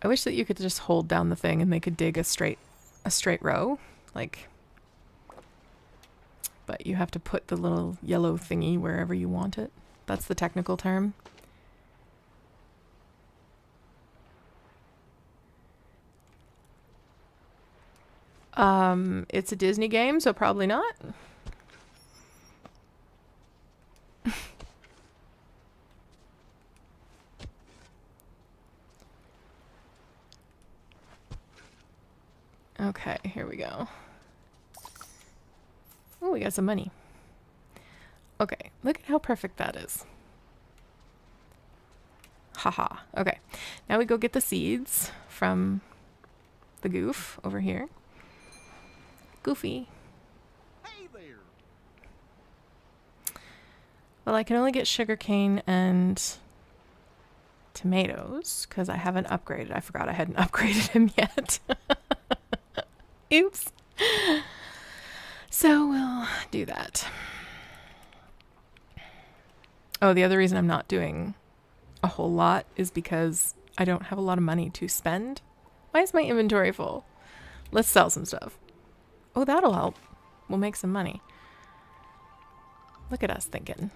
I wish that you could just hold down the thing and they could dig a straight row, like, but you have to put the little yellow thingy wherever you want it. That's the technical term. It's a Disney game, so probably not. Okay, here we go. Oh, we got some money. Okay, look at how perfect that is. Haha. Okay, now we go get the seeds from the goof over here. Goofy. Hey there. Well, I can only get sugarcane and tomatoes because I haven't upgraded. I forgot I hadn't upgraded him yet. Oops. So we'll do that. Oh, the other reason I'm not doing a whole lot is because I don't have a lot of money to spend. Why is my inventory full? Let's sell some stuff. Oh, that'll help. We'll make some money. Look at us thinking.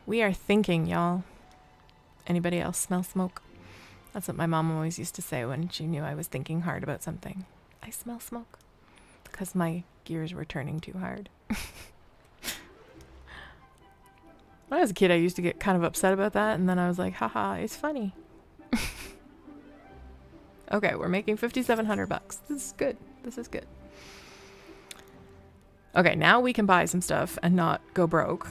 We are thinking, y'all. Anybody else smell smoke? That's what my mom always used to say when she knew I was thinking hard about something. I smell smoke. Because my gears were turning too hard. When I was a kid, I used to get kind of upset about that, and then I was like, haha, it's funny. Okay, we're making 5,700 bucks. This is good. This is good. Okay, now we can buy some stuff and not go broke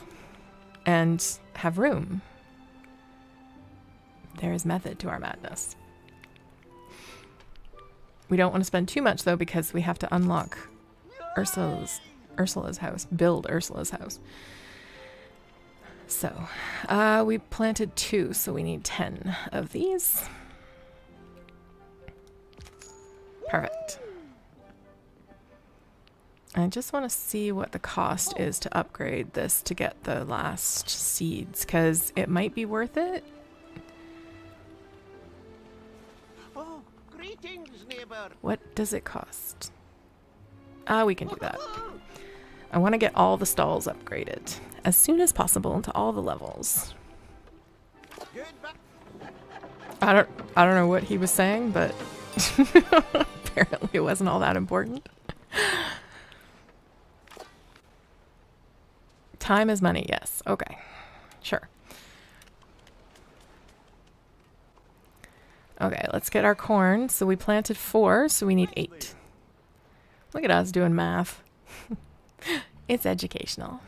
and have room. There is method to our madness. We don't want to spend too much though because we have to unlock Ursula's house, build Ursula's house. So, we planted 2, so we need 10 of these. Perfect. I just want to see what the cost is to upgrade this to get the last seeds, because it might be worth it. Oh, greetings, neighbor. What does it cost? We can do that. I want to get all the stalls upgraded as soon as possible to all the levels. I don't know what he was saying, but apparently it wasn't all that important. Time is money, yes. Okay. Sure. Okay, let's get our corn. So we planted 4, so we need 8. Look at us doing math. It's educational.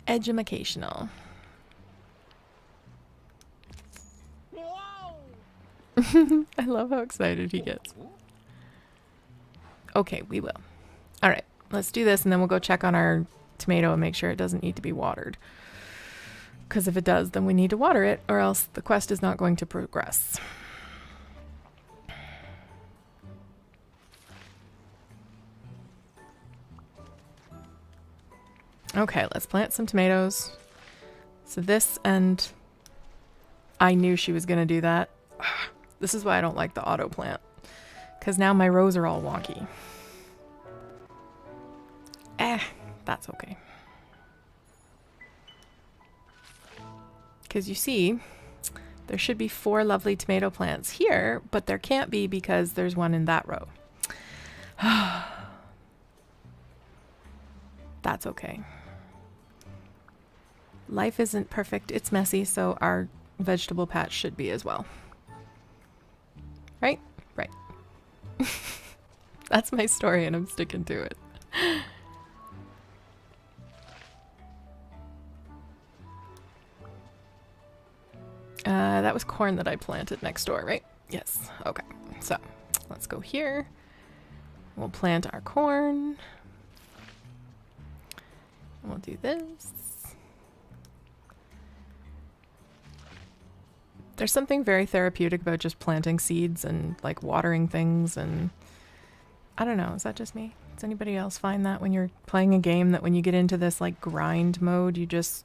Edumacational. Whoa! I love how excited he gets. Okay, we will. All right, let's do this and then we'll go check on our tomato and make sure it doesn't need to be watered. Because if it does, then we need to water it or else the quest is not going to progress. Okay, let's plant some tomatoes. So this, and I knew she was going to do that. This is why I don't like the auto plant. Because now my rows are all wonky. That's okay. Because you see, there should be 4 lovely tomato plants here, but there can't be because there's one in that row. That's okay. Life isn't perfect, it's messy, so our vegetable patch should be as well. Right? Right. That's my story and I'm sticking to it. That was corn that I planted next door, right? Yes. Okay. So let's go here. We'll plant our corn. We'll do this. There's something very therapeutic about just planting seeds and like watering things, and I don't know, is that just me? Does anybody else find that when you're playing a game that when you get into this like grind mode, it's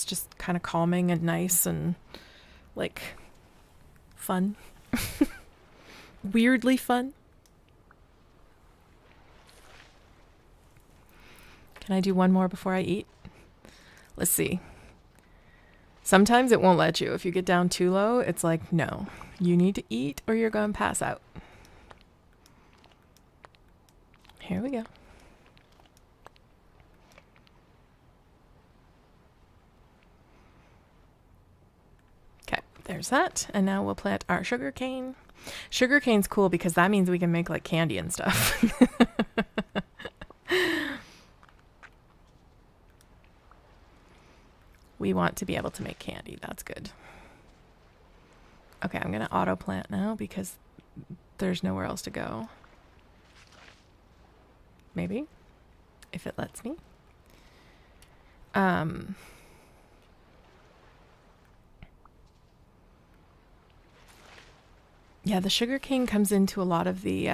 just kind of calming and nice and like fun? Weirdly fun. Can I do one more before I eat? Let's see. Sometimes it won't let you. If you get down too low, it's like, no, you need to eat or you're going to pass out. Here we go. Okay, there's that. And now we'll plant our sugar cane. Sugar cane's cool because that means we can make like candy and stuff. We want to be able to make candy. That's good. Okay, I'm going to auto plant now because there's nowhere else to go. Maybe, if it lets me. Yeah, the sugar cane comes into a lot of the,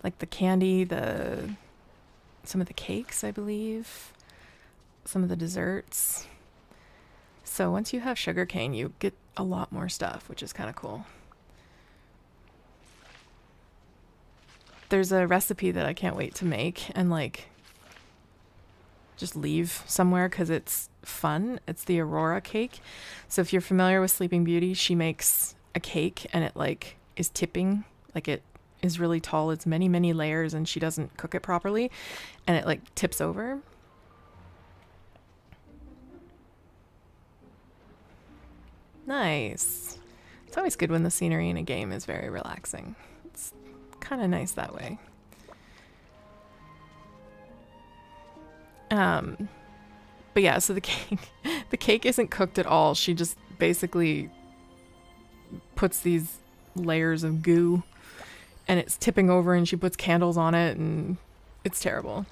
like the candy, some of the cakes, I believe. Some of the desserts. So once you have sugarcane, you get a lot more stuff, which is kind of cool. There's a recipe that I can't wait to make and like just leave somewhere because it's fun. It's the Aurora cake. So if you're familiar with Sleeping Beauty, she makes a cake and it like is tipping, like it is really tall. It's many, many layers and she doesn't cook it properly and it like tips over. Nice. It's always good when the scenery in a game is very relaxing. It's kind of nice that way. But yeah, so the cake isn't cooked at all. She just basically puts these layers of goo and it's tipping over and she puts candles on it and it's terrible.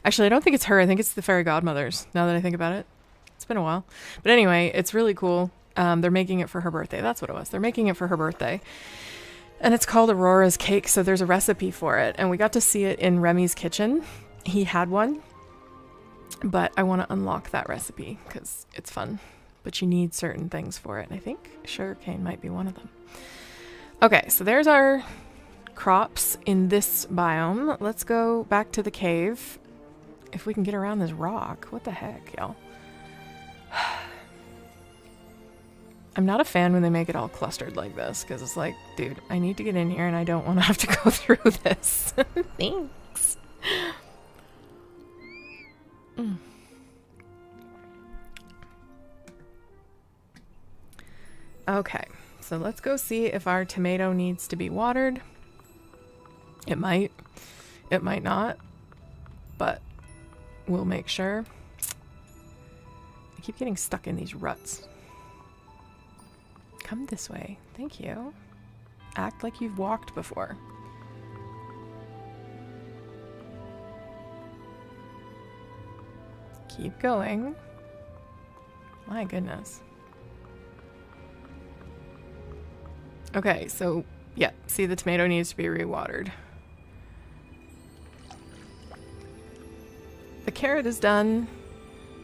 Actually, I don't think it's her. I think it's the fairy godmothers, now that I think about it. It's been a while. But anyway, it's really cool. They're making it for her birthday. That's what it was. They're making it for her birthday. And it's called Aurora's Cake, so there's a recipe for it. And we got to see it in Remy's kitchen. He had one. But I want to unlock that recipe because it's fun. But you need certain things for it. And I think sugarcane might be one of them. Okay, so there's our crops in this biome. Let's go back to the cave. If we can get around this rock. What the heck, y'all? I'm not a fan when they make it all clustered like this, because it's like, dude, I need to get in here and I don't want to have to go through this. Thanks. Mm. Okay, so let's go see if our tomato needs to be watered. It might not, but we'll make sure. I keep getting stuck in these ruts. Come this way. Thank you. Act like you've walked before. Keep going. My goodness. Okay, so yeah, see, the tomato needs to be rewatered. The carrot is done.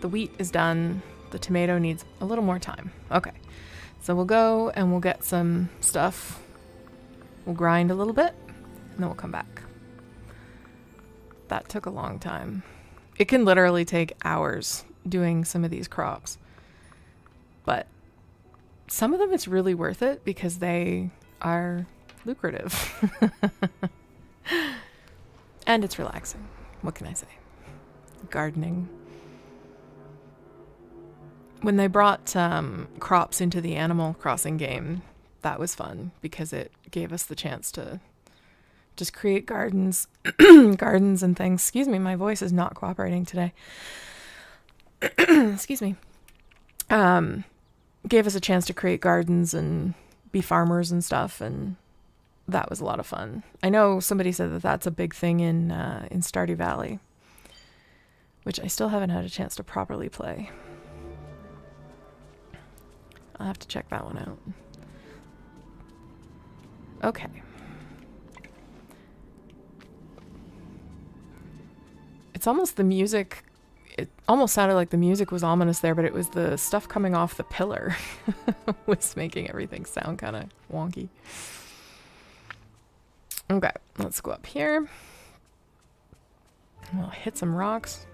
The wheat is done. The tomato needs a little more time. Okay. So we'll go and we'll get some stuff. We'll grind a little bit and then we'll come back. That took a long time. It can literally take hours doing some of these crops. But some of them it's really worth it because they are lucrative. And it's relaxing. What can I say? Gardening. When they brought crops into the Animal Crossing game, that was fun because it gave us the chance to just create gardens, gardens and things. Excuse me, my voice is not cooperating today. Excuse me. Gave us a chance to create gardens and be farmers and stuff, and that was a lot of fun. I know somebody said that that's a big thing in Stardew Valley, which I still haven't had a chance to properly play. I'll have to check that one out. Okay. It's almost the music. It almost sounded like the music was ominous there, but it was the stuff coming off the pillar was making everything sound kind of wonky. Okay, let's go up here. We'll hit some rocks.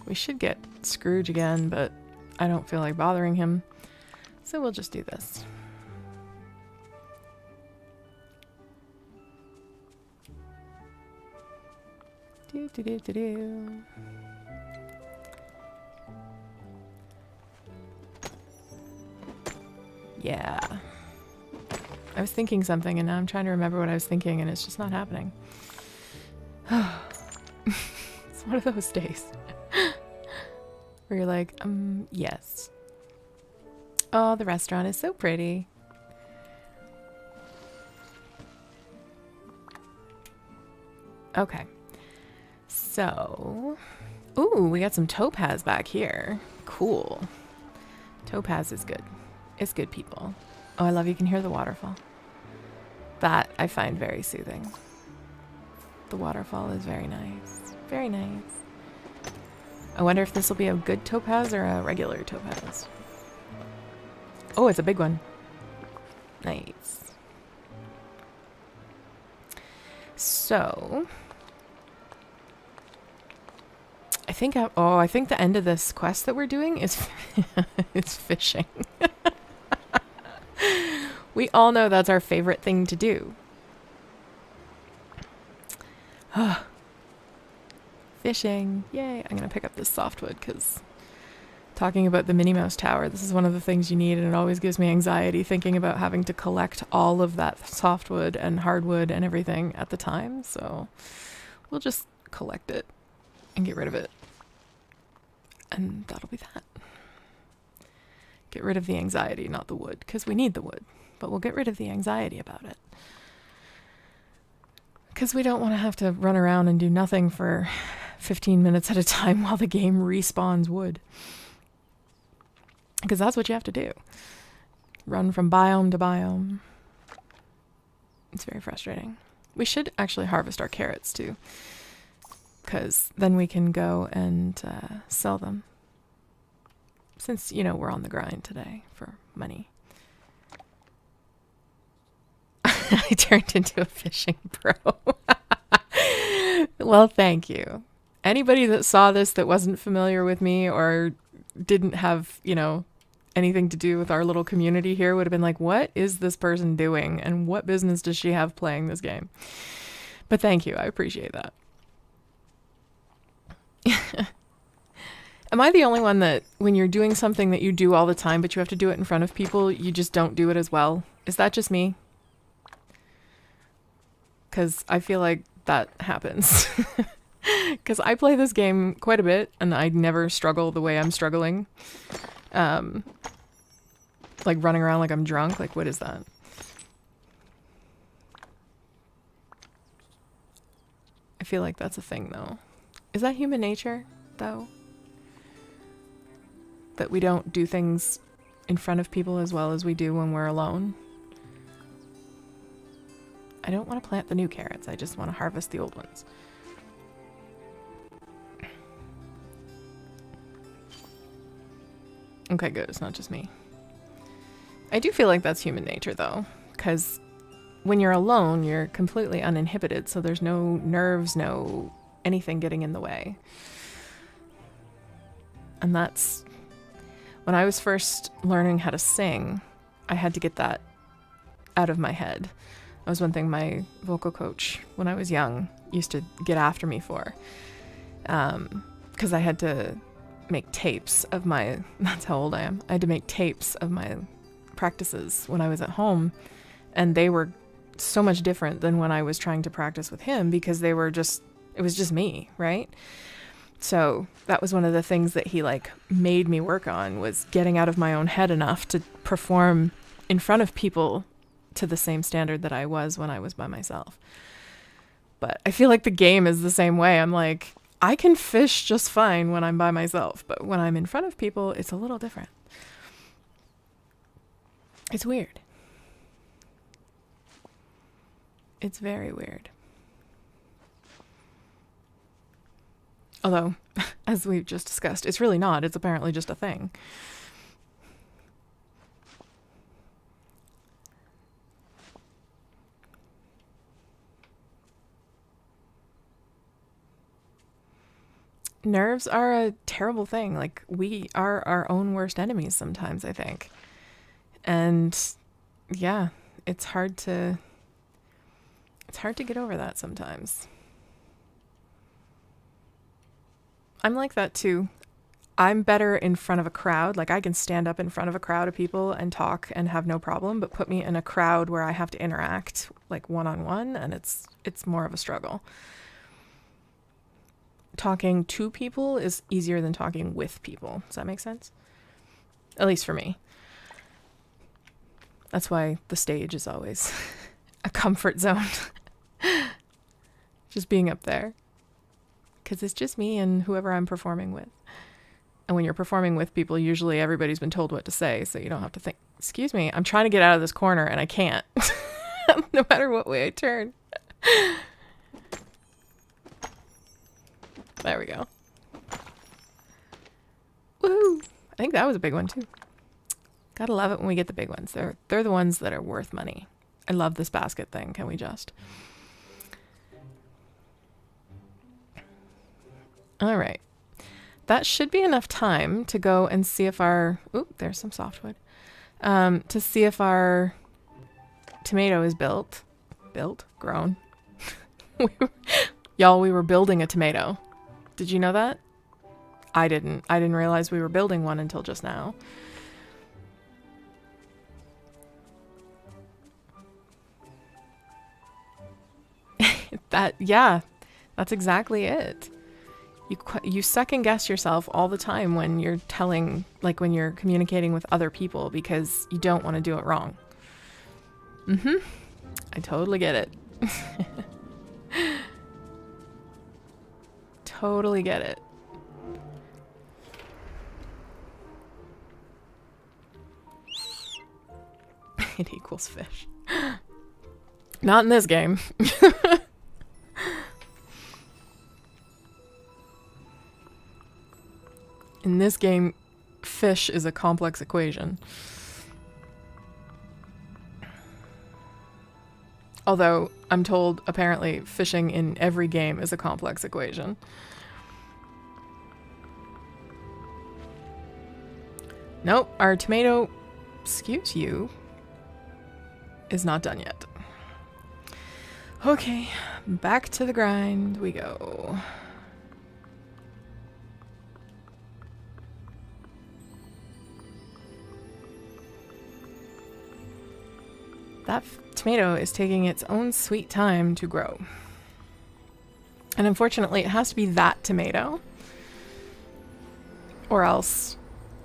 We should get Scrooge again, but I don't feel like bothering him. So we'll just do this. Do, do, do, do, do. Yeah. I was thinking something and now I'm trying to remember what I was thinking and it's just not happening. It's one of those days. Where you're like, yes. Oh, the restaurant is so pretty. Okay. So, ooh, we got some topaz back here. Cool. Topaz is good. It's good, people. Oh, I love you can hear the waterfall. That I find very soothing. The waterfall is very nice. Very nice. I wonder if this will be a good topaz or a regular topaz. Oh, it's a big one. Nice. So, I think I think the end of this quest that we're doing is is fishing. We all know that's our favorite thing to do. Fishing. Yay. I'm going to pick up this softwood because talking about the Minnie Mouse Tower, this is one of the things you need, and it always gives me anxiety thinking about having to collect all of that softwood and hardwood and everything at the time. So we'll just collect it and get rid of it. And that'll be that. Get rid of the anxiety, not the wood, because we need the wood. But we'll get rid of the anxiety about it. Because we don't want to have to run around and do nothing for 15 minutes at a time while the game respawns wood. Because that's what you have to do. Run from biome to biome. It's very frustrating. We should actually harvest our carrots too. Because then we can go and sell them. Since, you know, we're on the grind today for money. I turned into a fishing pro. Well, thank you. Anybody that saw this that wasn't familiar with me or didn't have, you know, anything to do with our little community here would have been like, what is this person doing? And what business does she have playing this game? But thank you. I appreciate that. Am I the only one that when you're doing something that you do all the time, but you have to do it in front of people, you just don't do it as well? Is that just me? Because I feel like that happens. Because I play this game quite a bit and I never struggle the way I'm struggling. Like running around like I'm drunk. Like, what is that? I feel like that's a thing though. Is that human nature though? That we don't do things in front of people as well as we do when we're alone? I don't want to plant the new carrots. I just want to harvest the old ones. Okay, good. It's not just me. I do feel like that's human nature, though, because when you're alone, you're completely uninhibited, so there's no nerves, no anything getting in the way. And that's... When I was first learning how to sing, I had to get that out of my head. That was one thing my vocal coach, when I was young, used to get after me for. Because I had to make tapes of my... That's how old I am. I had to make tapes of my practices when I was at home. And they were so much different than when I was trying to practice with him because they were just... It was just me, right? So that was one of the things that he like made me work on, was getting out of my own head enough to perform in front of people to the same standard that I was when I was by myself. But I feel like the game is the same way. I'm like, I can fish just fine when I'm by myself, but when I'm in front of people, it's a little different. It's weird. It's very weird. Although, as we've just discussed, it's really not. It's apparently just a thing. Nerves are a terrible thing. Like, we are our own worst enemies sometimes, I think. And yeah, it's hard to get over that sometimes. I'm like that too. I'm better in front of a crowd. Like, I can stand up in front of a crowd of people and talk and have no problem, but put me in a crowd where I have to interact like one-on-one, and it's more of a struggle. Talking to people is easier than talking with people. Does that make sense? At least for me. That's why the stage is always a comfort zone. Just being up there. Because it's just me and whoever I'm performing with. And when you're performing with people, usually everybody's been told what to say, so you don't have to think, excuse me, I'm trying to get out of this corner and I can't. No matter what way I turn. There we go. Woohoo! I think that was a big one too. Gotta love it when we get the big ones. They're the ones that are worth money. I love this basket thing. Can we just... All right. That should be enough time to go and see if our... Oop, there's some softwood. To see if our tomato is grown. Y'all, we were building a tomato. Did you know that? I didn't. I didn't realize we were building one until just now. Yeah, that's exactly it. You second guess yourself all the time when you're when you're communicating with other people because you don't want to do it wrong. I totally get it. Totally get it. It equals fish. Not in this game. In this game, fish is a complex equation. Although, I'm told, apparently, fishing in every game is a complex equation. Nope, our tomato, excuse you, is not done yet. Okay, back to the grind we go. That tomato is taking its own sweet time to grow. And unfortunately, it has to be that tomato, or else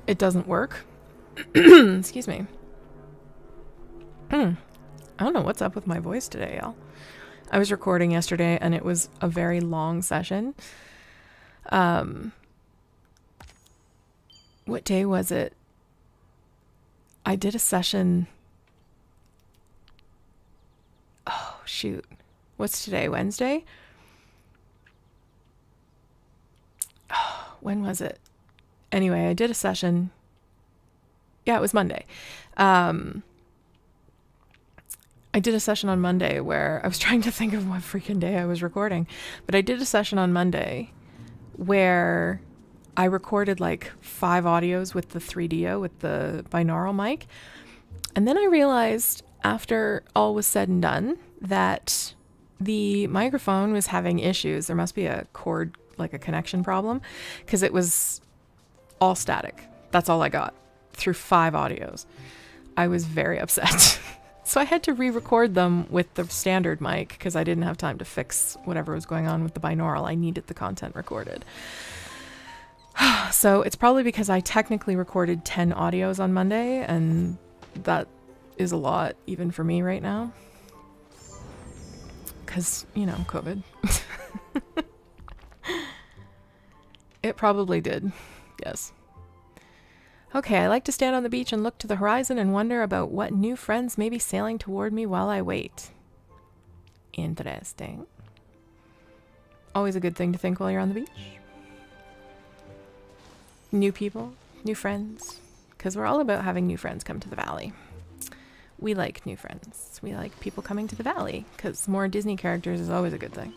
it doesn't work. Excuse me. I don't know what's up with my voice today, y'all. I was recording yesterday, and it was a very long session. What day was it? I did a session... Oh, shoot. What's today? Wednesday? Oh, when was it? Anyway, I did a session. Yeah, it was Monday. I did a session on Monday where I was trying to think of what freaking day I was recording. But I did a session on Monday where I recorded like 5 audios with the 3DO, with the binaural mic. And then I realized after all was said and done that the microphone was having issues. There must be a cord, like a connection problem, because it was all static. That's all I got through 5 audios. I was very upset. So I had to re-record them with the standard mic because I didn't have time to fix whatever was going on with the binaural. I needed the content recorded. So it's probably because I technically recorded 10 audios on Monday, and that is a lot even for me right now. Because, you know, COVID. It probably did. Yes. Okay, I like to stand on the beach and look to the horizon and wonder about what new friends may be sailing toward me while I wait. Interesting. Always a good thing to think while you're on the beach. New people, new friends, because we're all about having new friends come to the valley. We like new friends. We like people coming to the valley, because more Disney characters is always a good thing.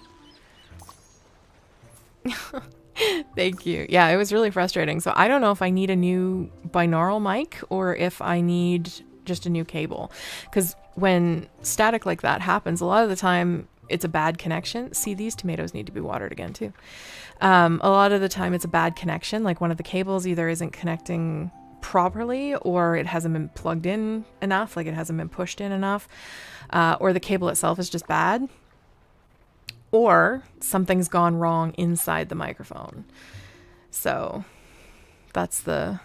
Thank you. Yeah, it was really frustrating. So I don't know if I need a new binaural mic or if I need just a new cable. Because when static like that happens, a lot of the time it's a bad connection. See, these tomatoes need to be watered again too. A lot of the time it's a bad connection. Like one of the cables either isn't connecting properly or it hasn't been plugged in enough, like it hasn't been pushed in enough, or the cable itself is just bad. Or something's gone wrong inside the microphone. So that's the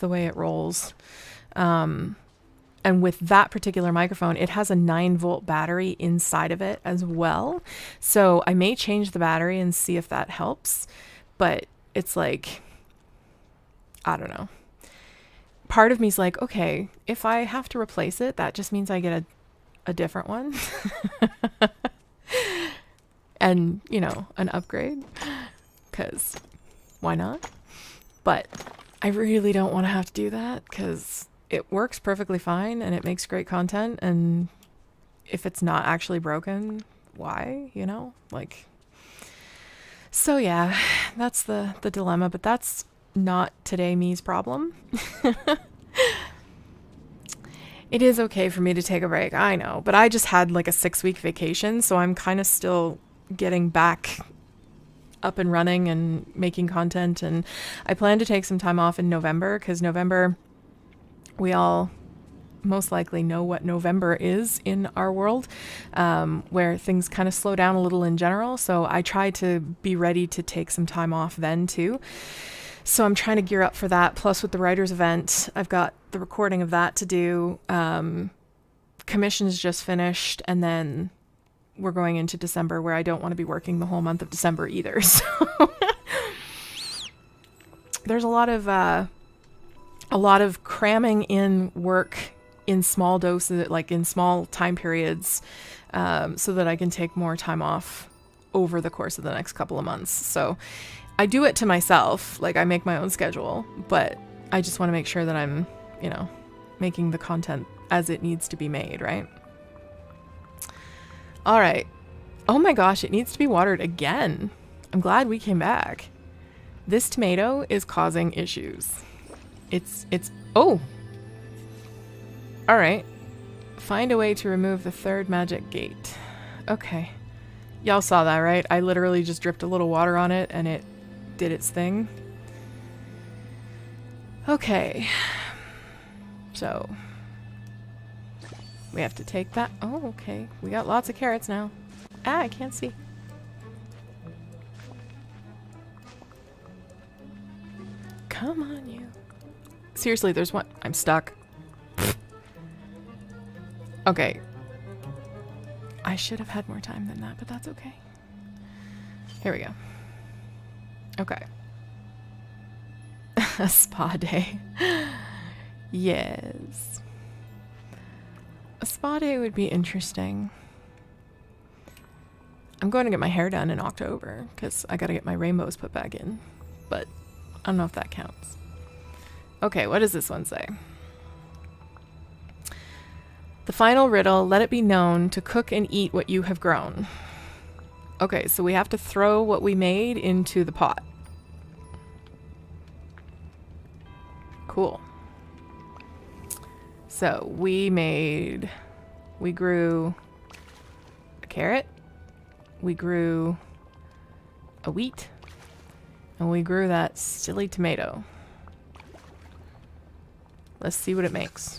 way it rolls. And with that particular microphone, it has a 9-volt battery inside of it as well. So I may change the battery and see if that helps. But it's like, I don't know. Part of me's like, okay, if I have to replace it, that just means I get a different one. And, you know, an upgrade, because why not? But I really don't want to have to do that because it works perfectly fine and it makes great content. And if it's not actually broken, why, you know, like, so yeah, that's the dilemma, but that's not today me's problem. It is okay for me to take a break, I know, but I just had like a 6-week vacation, so I'm kind of still getting back up and running and making content, and I plan to take some time off in November because November, we all most likely know what November is in our world, where things kind of slow down a little in general. So I try to be ready to take some time off then too. So I'm trying to gear up for that. Plus with the writers event, I've got the recording of that to do. Commission's just finished, and then we're going into December where I don't want to be working the whole month of December either. So there's a lot of cramming in work in small doses, like in small time periods, so that I can take more time off over the course of the next couple of months. So I do it to myself, like I make my own schedule, but I just want to make sure that I'm, you know, making the content as it needs to be made, right? All right. Oh my gosh, it needs to be watered again. I'm glad we came back. This tomato is causing issues. It's Oh! Alright. Find a way to remove the third magic gate. Okay. Y'all saw that, right? I literally just dripped a little water on it and it did its thing. Okay. So. We have to take that. Oh, okay. We got lots of carrots now. Ah, I can't see. Come on, you. Seriously, there's one. I'm stuck. Okay. I should have had more time than that, but that's okay. Here we go. Okay. A spa day. Yes. A spa day would be interesting. I'm going to get my hair done in October because I got to get my rainbows put back in. But I don't know if that counts. Okay, what does this one say? The final riddle, let it be known to cook and eat what you have grown. Okay, so we have to throw what we made into the pot. Cool. So we grew a carrot, we grew a wheat, and we grew that silly tomato. Let's see what it makes.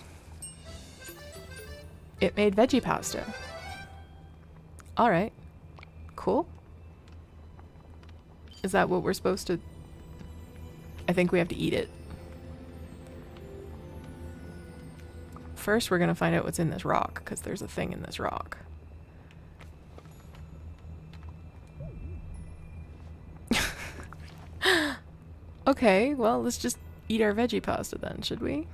It made veggie pasta. Alright. Cool. Is that what we're supposed to... I think we have to eat it. First, we're gonna find out what's in this rock, because there's a thing in this rock. Okay, well, let's just eat our veggie pasta then, should we?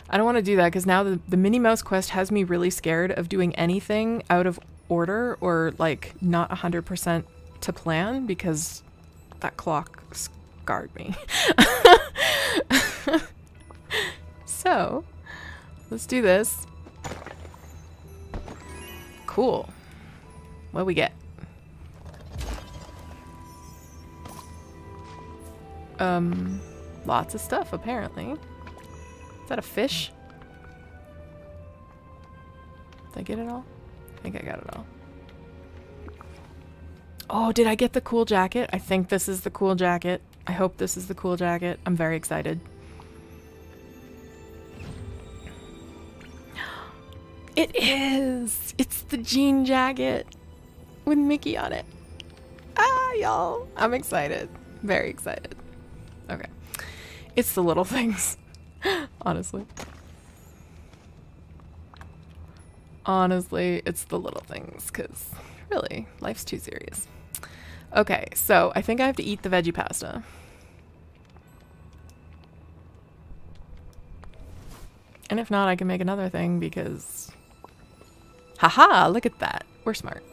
I don't want to do that because now the Minnie Mouse quest has me really scared of doing anything out of order or like not 100% to plan because that clock scarred me. So, let's do this. Cool. What do we get? Lots of stuff apparently. Is that a fish? Did I get it all? I think I got it all. Oh, did I get the cool jacket? I think this is the cool jacket. I hope this is the cool jacket. I'm very excited. It is! It's the jean jacket with Mickey on it. Ah, y'all. I'm excited. Very excited. Okay. It's the little things. Honestly. Honestly, it's the little things, because really, life's too serious. Okay, so I think I have to eat the veggie pasta. And if not, I can make another thing because... Haha, look at that. We're smart.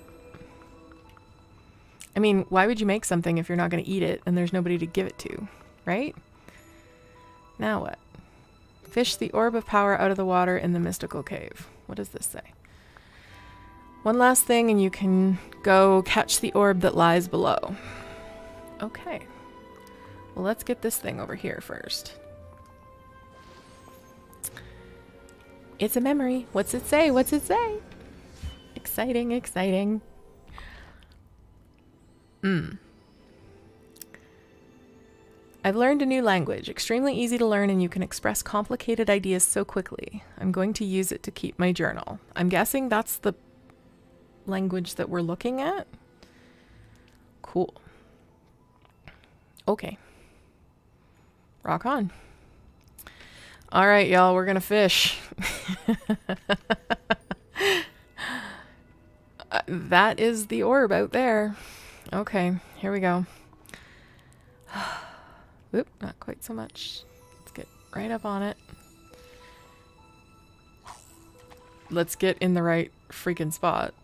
I mean, why would you make something if you're not going to eat it and there's nobody to give it to, right? Now what? Fish the orb of power out of the water in the mystical cave. What does this say? One last thing and you can go catch the orb that lies below. Okay. Well, let's get this thing over here first. It's a memory. What's it say? What's it say? Exciting, exciting. I've learned a new language. Extremely easy to learn and you can express complicated ideas so quickly. I'm going to use it to keep my journal. I'm guessing that's the language that we're looking at. Cool. Okay. Rock on. All right, y'all, we're gonna fish. That is the orb out there. Okay, here we go. Oop, not quite so much. Let's get right up on it. Let's get in the right freaking spot.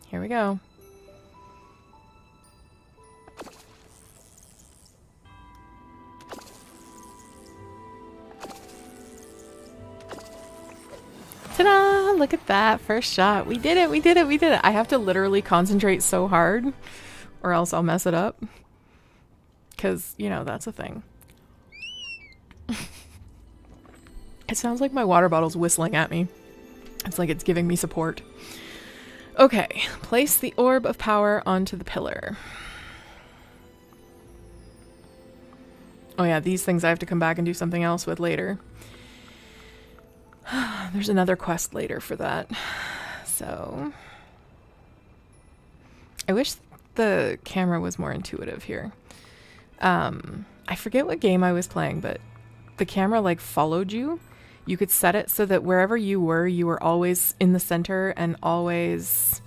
Here we go. Ta-da! Look at that. First shot. We did it. We did it. We did it. I have to literally concentrate so hard or else I'll mess it up. Because, you know, that's a thing. It sounds like my water bottle's whistling at me. It's like it's giving me support. Okay, place the orb of power onto the pillar. Oh yeah, these things I have to come back and do something else with later. There's another quest later for that. So... I wish the camera was more intuitive here. I forget what game I was playing, but the camera like followed you. You could set it so that wherever you were always in the center and always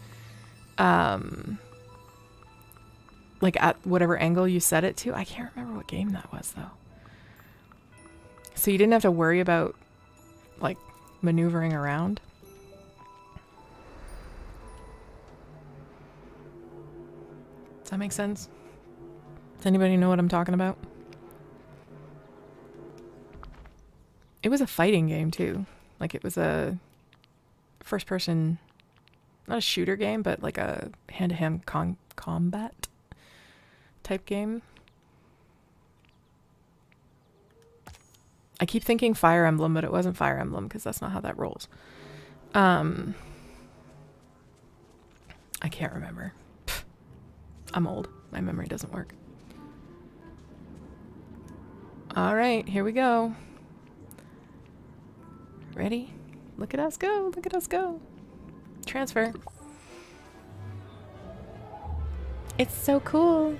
like at whatever angle you set it to. I can't remember what game that was though. So you didn't have to worry about like maneuvering around. Does that make sense? Does anybody know what I'm talking about? It was a fighting game too. Like it was a first person, not a shooter game, but like a hand-to-hand combat type game. I keep thinking Fire Emblem, but it wasn't Fire Emblem because that's not how that rolls. I can't remember. Pfft. I'm old. My memory doesn't work. All right, here we go. Ready? Look at us go. Look at us go. Transfer. It's so cool.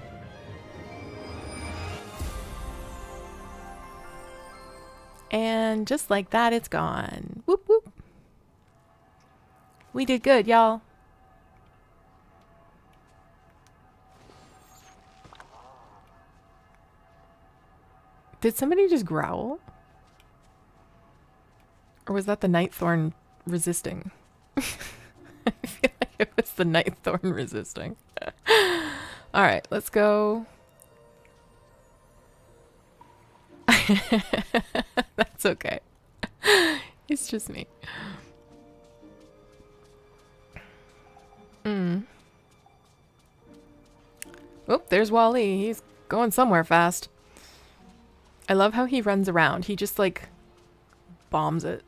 And just like that, it's gone. Whoop, whoop. We did good, y'all. Did somebody just growl? Or was that the Nightthorn resisting? I feel like it was the Nightthorn resisting. Alright, let's go. That's okay. It's just me. Oh, there's Wally. He's going somewhere fast. I love how he runs around. He just like bombs it.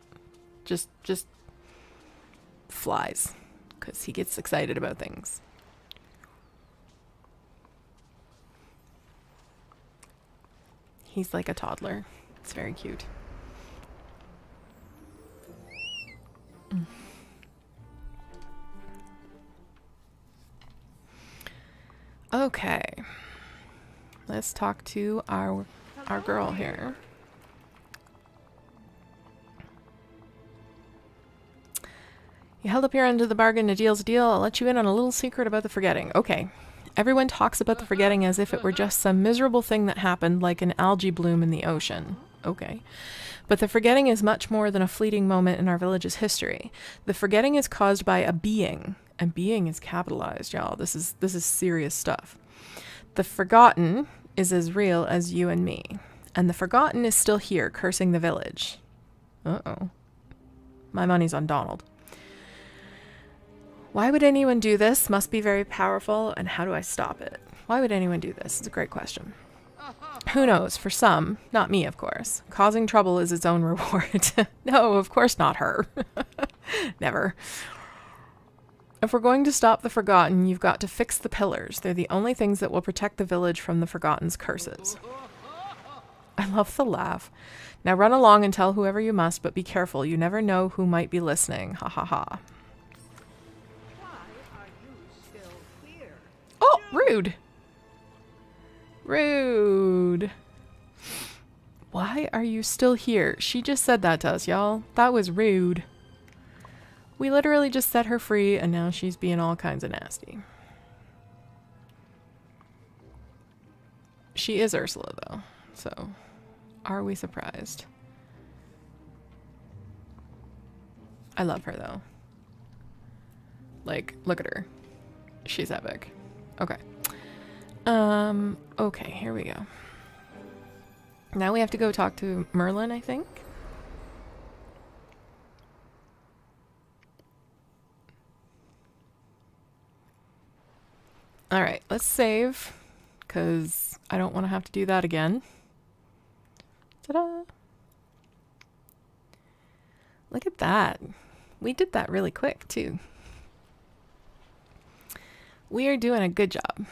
Just flies. Because he gets excited about things. He's like a toddler. It's very cute. Okay. Let's talk to our girl here. You held up your end of the bargain. A deal's a deal. I'll let you in on a little secret about the forgetting. Okay. Everyone talks about the forgetting as if it were just some miserable thing that happened, like an algae bloom in the ocean. Okay. But the forgetting is much more than a fleeting moment in our village's history. The forgetting is caused by a being. And being is capitalized, y'all. This is serious stuff. The forgotten is as real as you and me. And the forgotten is still here, cursing the village. Uh-oh. My money's on Donald. Why would anyone do this? Must be very powerful. And how do I stop it? Why would anyone do this? It's a great question. Who knows? For some, not me, of course. Causing trouble is its own reward. No, of course not her. Never. If we're going to stop the forgotten, you've got to fix the pillars. They're the only things that will protect the village from the forgotten's curses. I love the laugh. Now run along and tell whoever you must, but be careful. You never know who might be listening. Ha ha ha. Oh, rude. Rude. Why are you still here? She just said that to us, y'all. That was rude. We literally just set her free, and now she's being all kinds of nasty. She is Ursula, though. So, are we surprised? I love her, though. Like, look at her. She's epic. Okay. Okay, here we go. Now we have to go talk to Merlin, I think. All right, let's save because I don't want to have to do that again. Ta-da! Look at that. We did that really quick too. We are doing a good job.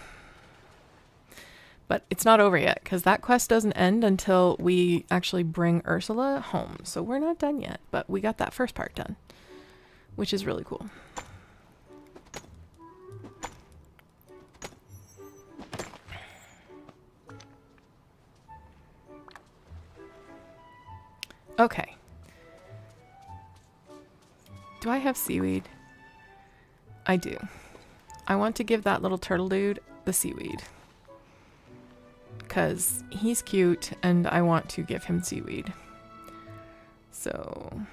But it's not over yet because that quest doesn't end until we actually bring Ursula home. So we're not done yet, but we got that first part done, which is really cool. Okay. Do I have seaweed? I do. I want to give that little turtle dude the seaweed. Because he's cute and I want to give him seaweed. So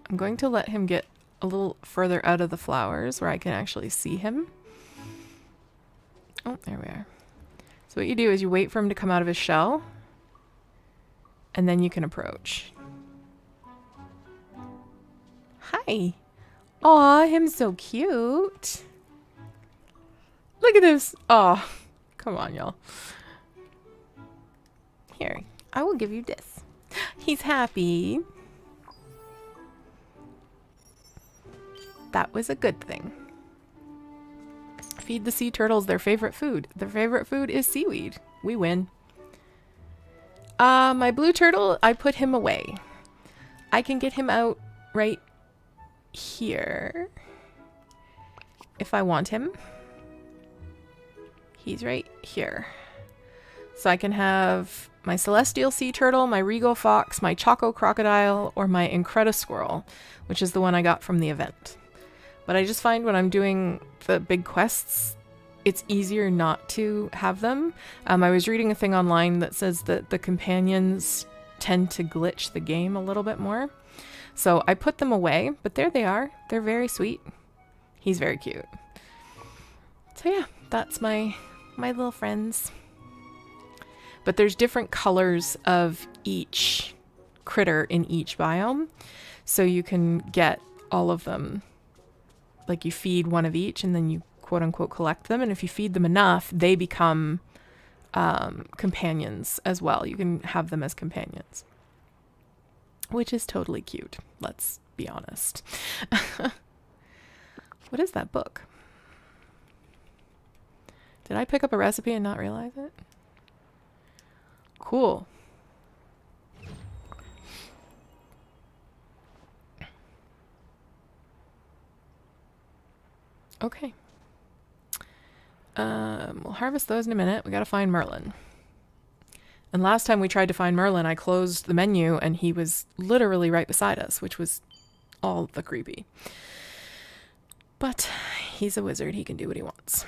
I'm going to let him get a little further out of the flowers where I can actually see him. Oh, there we are. So what you do is you wait for him to come out of his shell and then you can approach. Hi. Aw, him's so cute. Look at this. Aw. Come on, y'all. Here, I will give you this. He's happy. That was a good thing. Feed the sea turtles their favorite food. Their favorite food is seaweed. We win. My blue turtle, I put him away. I can get him out right here if I want him. He's right here. So I can have my celestial sea turtle, my regal fox, my choco crocodile, or my incredi squirrel, which is the one I got from the event. But I just find when I'm doing the big quests, it's easier not to have them. I was reading a thing online that says that the companions tend to glitch the game a little bit more. So I put them away, but there they are. They're very sweet. He's very cute. So yeah, that's my little friends. But there's different colors of each critter in each biome. So you can get all of them. Like you feed one of each and then you quote unquote collect them. And if you feed them enough, they become companions as well. You can have them as companions. Which is totally cute. Let's be honest. What is that book? Did I pick up a recipe and not realize it? Cool. Okay. We'll harvest those in a minute. We gotta find Merlin. And last time we tried to find Merlin, I closed the menu and he was literally right beside us, which was all the creepy. But he's a wizard. He can do what he wants.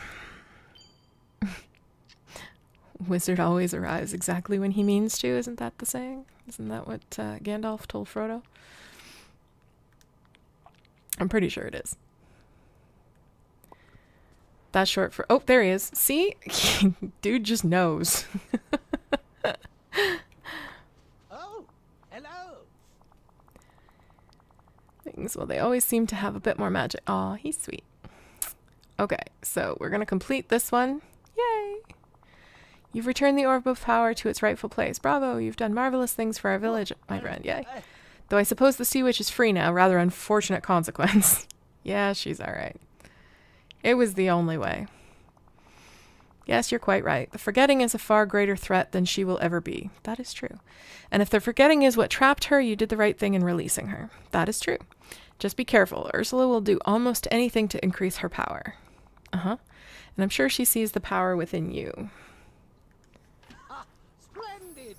Wizard always arrives exactly when he means to. Isn't that the saying? Isn't that what Gandalf told Frodo? I'm pretty sure it is. That's short for... Oh, there he is. See? Dude just knows. Oh, hello. Things, well, they always seem to have a bit more magic. Aw, he's sweet. Okay, so we're going to complete this one. Yay! You've returned the Orb of Power to its rightful place. Bravo, you've done marvelous things for our village, my friend. Yay. Though I suppose the Sea Witch is free now. Rather unfortunate consequence. Yeah, she's alright. It was the only way. Yes, you're quite right. The forgetting is a far greater threat than she will ever be. That is true. And if the forgetting is what trapped her, you did the right thing in releasing her. That is true. Just be careful. Ursula will do almost anything to increase her power. Uh-huh. And I'm sure she sees the power within you. Splendid.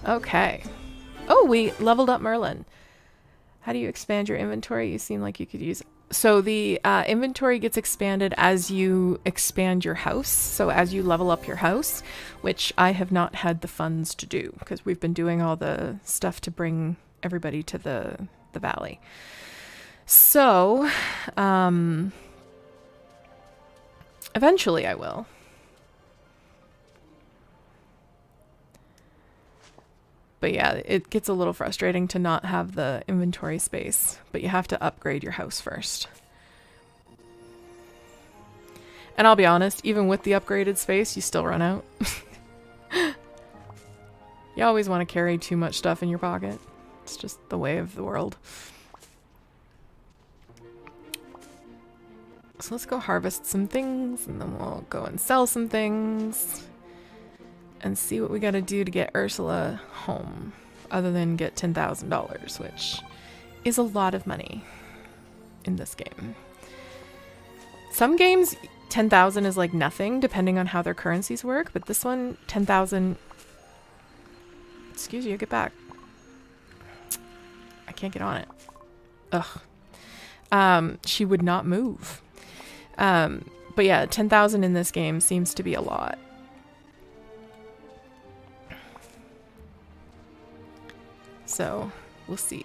Okay. Oh, we leveled up Merlin. How do you expand your inventory? You seem like you could use... So the inventory gets expanded as you expand your house. So as you level up your house, which I have not had the funds to do because we've been doing all the stuff to bring everybody to the valley. So eventually I will. But yeah, it gets a little frustrating to not have the inventory space, but you have to upgrade your house first, And I'll be honest, even with the upgraded space, you still run out. You always want to carry too much stuff in your pocket. It's just the way of the world. So let's go harvest some things, and then we'll go and sell some things. And see what we gotta do to get Ursula home. Other than get $10,000, which is a lot of money in this game. Some games, 10,000 is like nothing, depending on how their currencies work. But this one, 10,000... Excuse you, get back. I can't get on it. Ugh. She would not move. But yeah, 10,000 in this game seems to be a lot. So, we'll see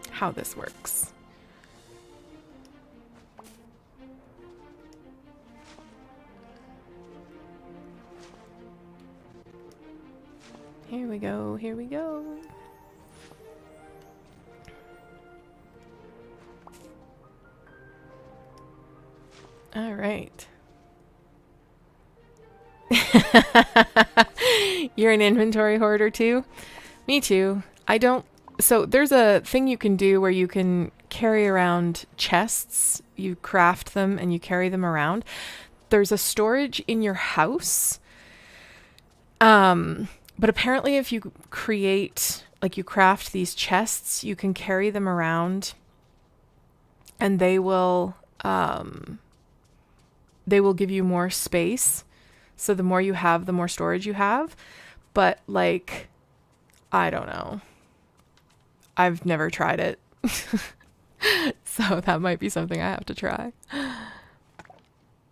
how this works. Here we go, here we go. All right. You're an inventory hoarder too? Me too. I don't... So there's a thing you can do where you can carry around chests. You craft them and you carry them around. There's a storage in your house. But apparently if you create... Like you craft these chests, you can carry them around. And they will give you more space. So the more you have, the more storage you have. But like... I don't know. I've never tried it. So that might be something I have to try.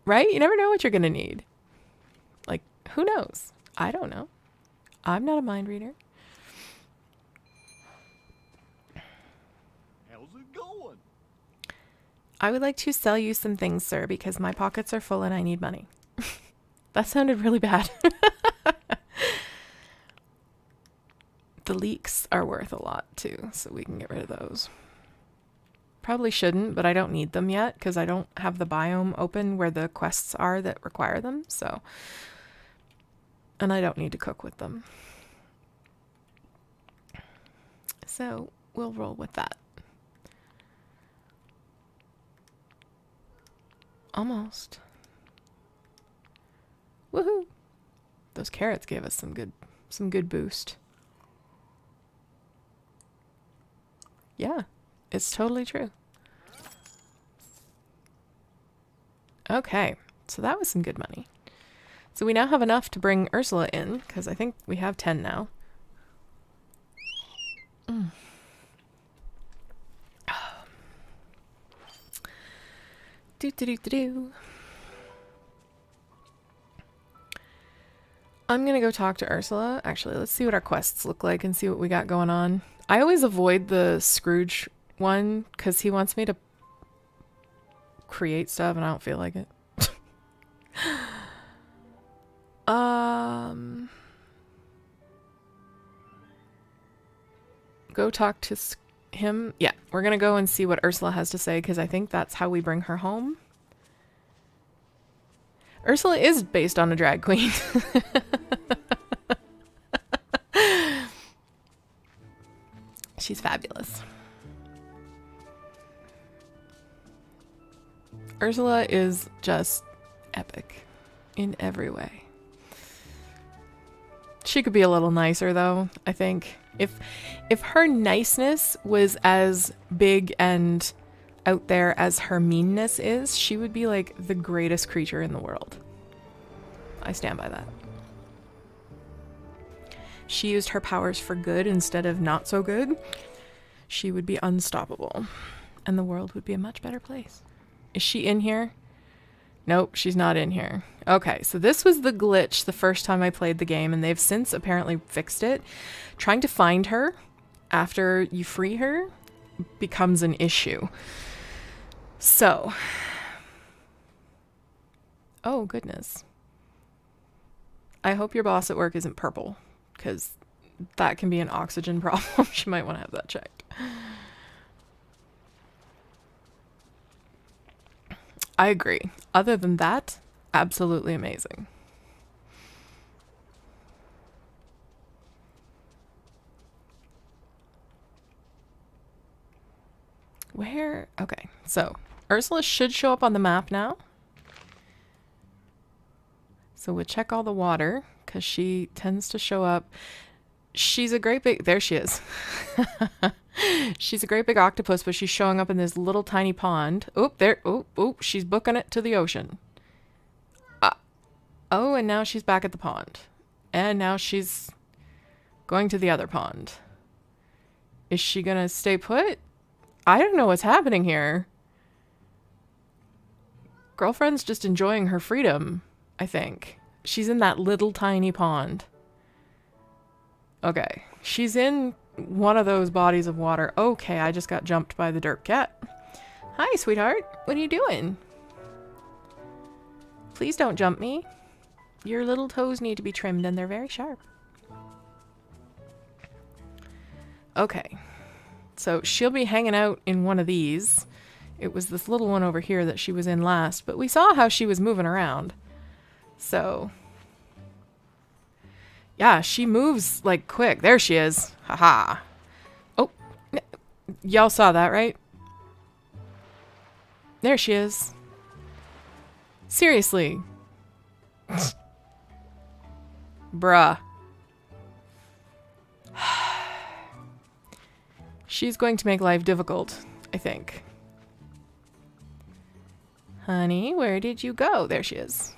Right? You never know what you're going to need. Like, who knows? I don't know. I'm not a mind reader. How's it going? I would like to sell you some things, sir, because my pockets are full and I need money. That sounded really bad. The leeks are worth a lot too, so we can get rid of those. Probably shouldn't, but I don't need them yet because I don't have the biome open where the quests are that require them, so. And I don't need to cook with them. So we'll roll with that. Almost. Woohoo! Those carrots gave us some good boost. Yeah, it's totally true. Okay, so that was some good money. So we now have enough to bring Ursula in, because I think we have 10 now. Do. I'm gonna go talk to Ursula. Actually, let's see what our quests look like and see what we got going on. I always avoid the Scrooge one because he wants me to create stuff and I don't feel like it. Go talk to him. Yeah, we're gonna go and see what Ursula has to say because I think that's how we bring her home. Ursula is based on a drag queen. She's fabulous. Ursula is just epic in every way. She could be a little nicer though, I think. If her niceness was as big and out there as her meanness is, she would be like the greatest creature in the world. I stand by that. She used her powers for good instead of not so good, she would be unstoppable. And the world would be a much better place. Is she in here? Nope, she's not in here. Okay, so this was the glitch the first time I played the game, and they've since apparently fixed it. Trying to find her after you free her becomes an issue. So. Oh, goodness. I hope your boss at work isn't purple, because that can be an oxygen problem. She might want to have that checked. I agree. Other than that, absolutely amazing. Where? Okay, so Ursula should show up on the map now. So we'll check all the water because she tends to show up. She's a great big, there she is. She's a great big octopus, but she's showing up in this little tiny pond. Oop, there, oop, oop, she's booking it to the ocean. Oh, and now she's back at the pond. And now she's going to the other pond. Is she gonna stay put? I don't know what's happening here. Girlfriend's just enjoying her freedom, I think. She's in that little tiny pond. Okay, she's in one of those bodies of water. Okay, I just got jumped by the derp cat. Hi, sweetheart. What are you doing? Please don't jump me. Your little toes need to be trimmed and they're very sharp. Okay, so she'll be hanging out in one of these. It was this little one over here that she was in last, but we saw how she was moving around. So, yeah, she moves like quick. There she is. Haha. Oh, y'all saw that, right? There she is. Seriously. Bruh. She's going to make life difficult, I think. Honey, where did you go? There she is.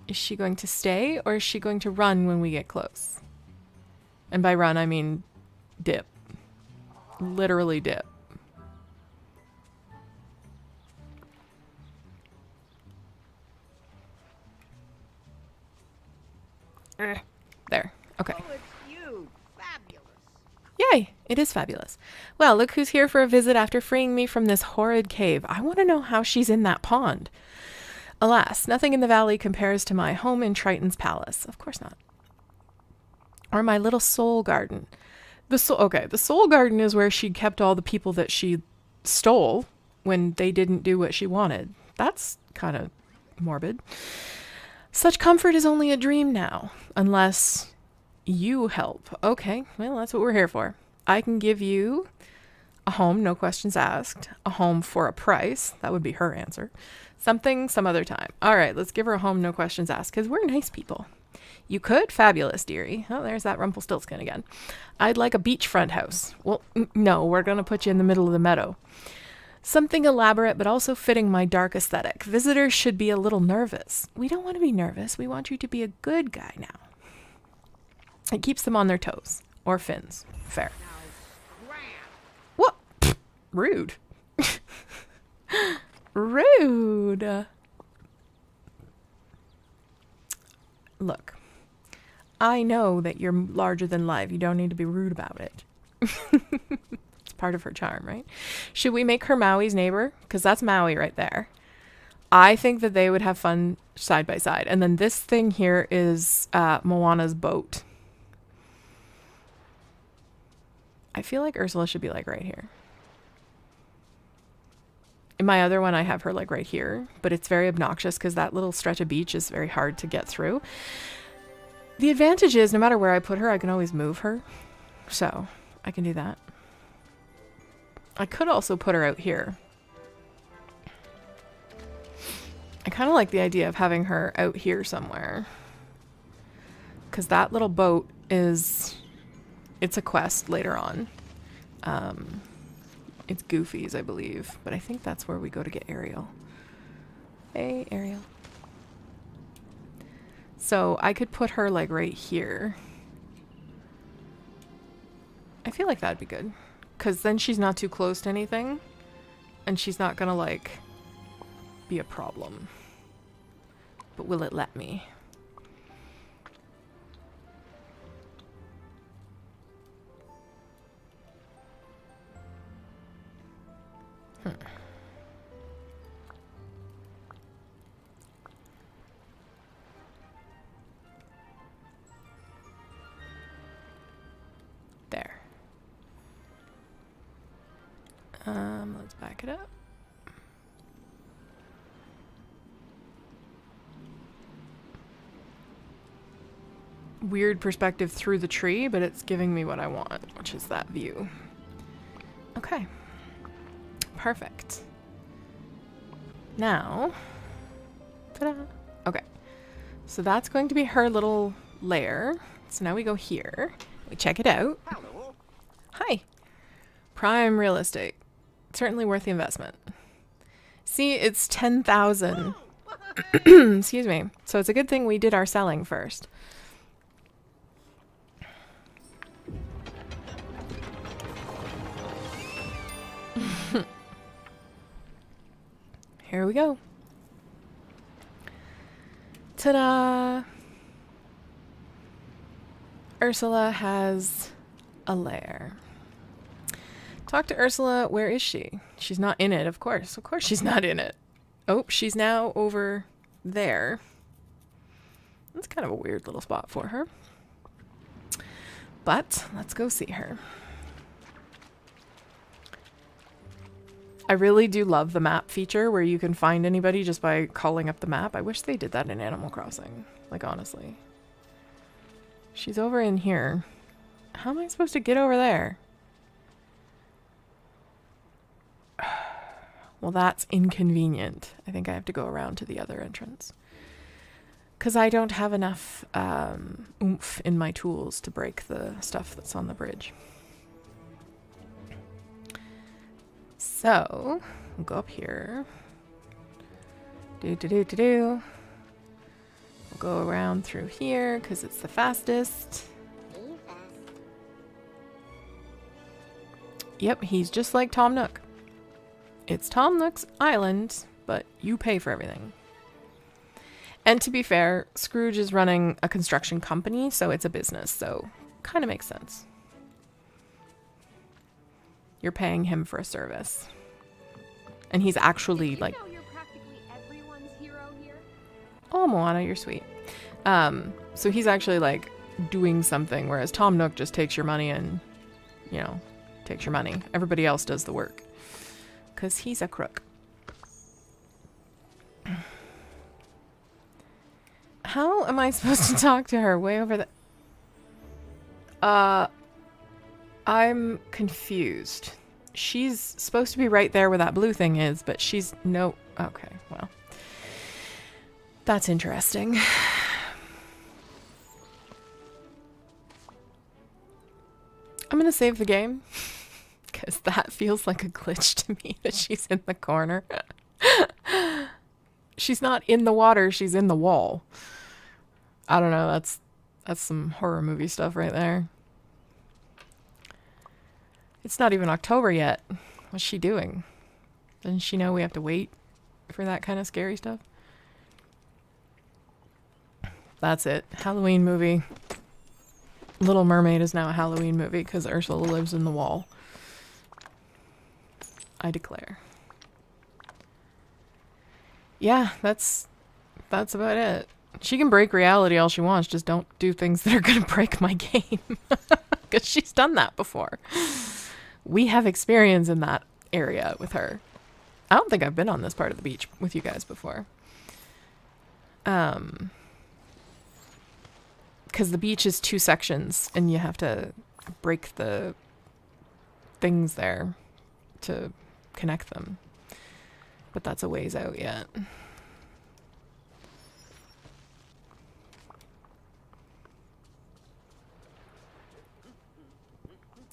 Is she going to stay or is she going to run when we get close? And by run, I mean dip. Literally dip. There. Okay. Oh, it's you. Fabulous. Yay! It is fabulous. Well, look who's here for a visit after freeing me from this horrid cave. I want to know how she's in that pond. Alas, nothing in the valley compares to my home in Triton's palace. Of course not. Or my little soul garden. The soul garden is where she kept all the people that she stole when they didn't do what she wanted. That's kind of morbid. Such comfort is only a dream now, unless you help. Okay, well, that's what we're here for. I can give you a home, no questions asked. A home for a price. That would be her answer. Something some other time. All right, let's give her a home, no questions asked, because we're nice people. You could? Fabulous, dearie. Oh, there's that Rumpelstiltskin again. I'd like a beachfront house. Well, no, we're going to put you in the middle of the meadow. Something elaborate, but also fitting my dark aesthetic. Visitors should be a little nervous. We don't want to be nervous. We want you to be a good guy now. It keeps them on their toes. Or fins. Fair. Now, scram. What? Pfft, rude. Rude. Look, I know that you're larger than life. You don't need to be rude about it. It's part of her charm, right? Should we make her Maui's neighbor? Because that's Maui right there. I think that they would have fun side by side. And then this thing here is Moana's boat. I feel like Ursula should be like right here. In my other one, I have her like right here, but it's very obnoxious because that little stretch of beach is very hard to get through. The advantage is no matter where I put her, I can always move her. So I can do that. I could also put her out here. I kind of like the idea of having her out here somewhere. Because that little boat is... It's a quest later on. It's Goofy's, I believe. But I think that's where we go to get Ariel. Hey, Ariel. So I could put her like right here. I feel like that'd be good. Because then she's not too close to anything. And she's not gonna like be a problem. But will it let me? There. Let's back it up. weird perspective through the tree, but it's giving me what I want, which is that view. Okay. Perfect. Now, ta-da. Okay. So that's going to be her little lair. So now we go here. We check it out. Hello. Hi. Prime real estate. Certainly worth the investment. See, it's 10,000. Excuse me. So it's a good thing we did our selling first. Here we go. Ta-da! Ursula has a lair. Talk to Ursula. Where is she? She's not in it, of course. Of course she's not in it. Oh, she's now over there. That's kind of a weird little spot for her. But let's go see her. I really do love the map feature where you can find anybody just by calling up the map. I wish they did that in Animal Crossing. Like, honestly. She's over in here. How am I supposed to get over there? Well, that's inconvenient. I think I have to go around to the other entrance. Because I don't have enough oomph in my tools to break the stuff that's on the bridge. So, we'll go up here. We'll go around through here because it's the fastest. Yep, he's just like Tom Nook. It's Tom Nook's island, but you pay for everything. And to be fair, Scrooge is running a construction company, so it's a business, so kind of makes sense. You're paying him for a service. And he's actually like... You know you're practically everyone's hero here? Oh, Moana, you're sweet. So he's actually like doing something, whereas Tom Nook just takes your money and, you know, takes your money. Everybody else does the work. Because he's a crook. How am I supposed to talk to her way over the... I'm confused. She's supposed to be right there where that blue thing is, but she's no... Okay, well. That's interesting. I'm gonna save the game. Because that feels like a glitch to me that she's in the corner. She's not in the water, she's in the wall. I don't know, that's some horror movie stuff right there. It's not even October yet. What's she doing? Doesn't she know we have to wait for that kind of scary stuff? That's it. Halloween movie. Little Mermaid is now a Halloween movie because Ursula lives in the wall. I declare. Yeah, that's about it. She can break reality all she wants, just don't do things that are going to break my game. Because she's done that before. We have experience in that area with her. I don't think I've been on this part of the beach with you guys before. Because the beach is 2 sections, and you have to break the things there to connect them. But that's a ways out yet.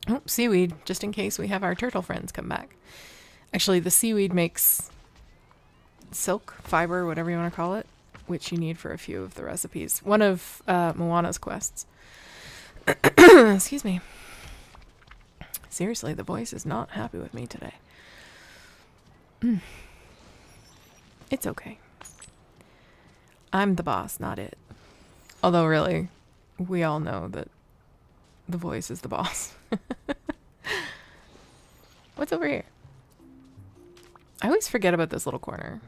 Oh, seaweed, just in case we have our turtle friends come back. Actually, the seaweed makes silk, fiber, whatever you want to call it, which you need for a few of the recipes. One of Moana's quests. Excuse me. Seriously, the voice is not happy with me today. It's okay. I'm the boss, not it. Although, really, we all know that the voice is the boss. What's over here? I always forget about this little corner.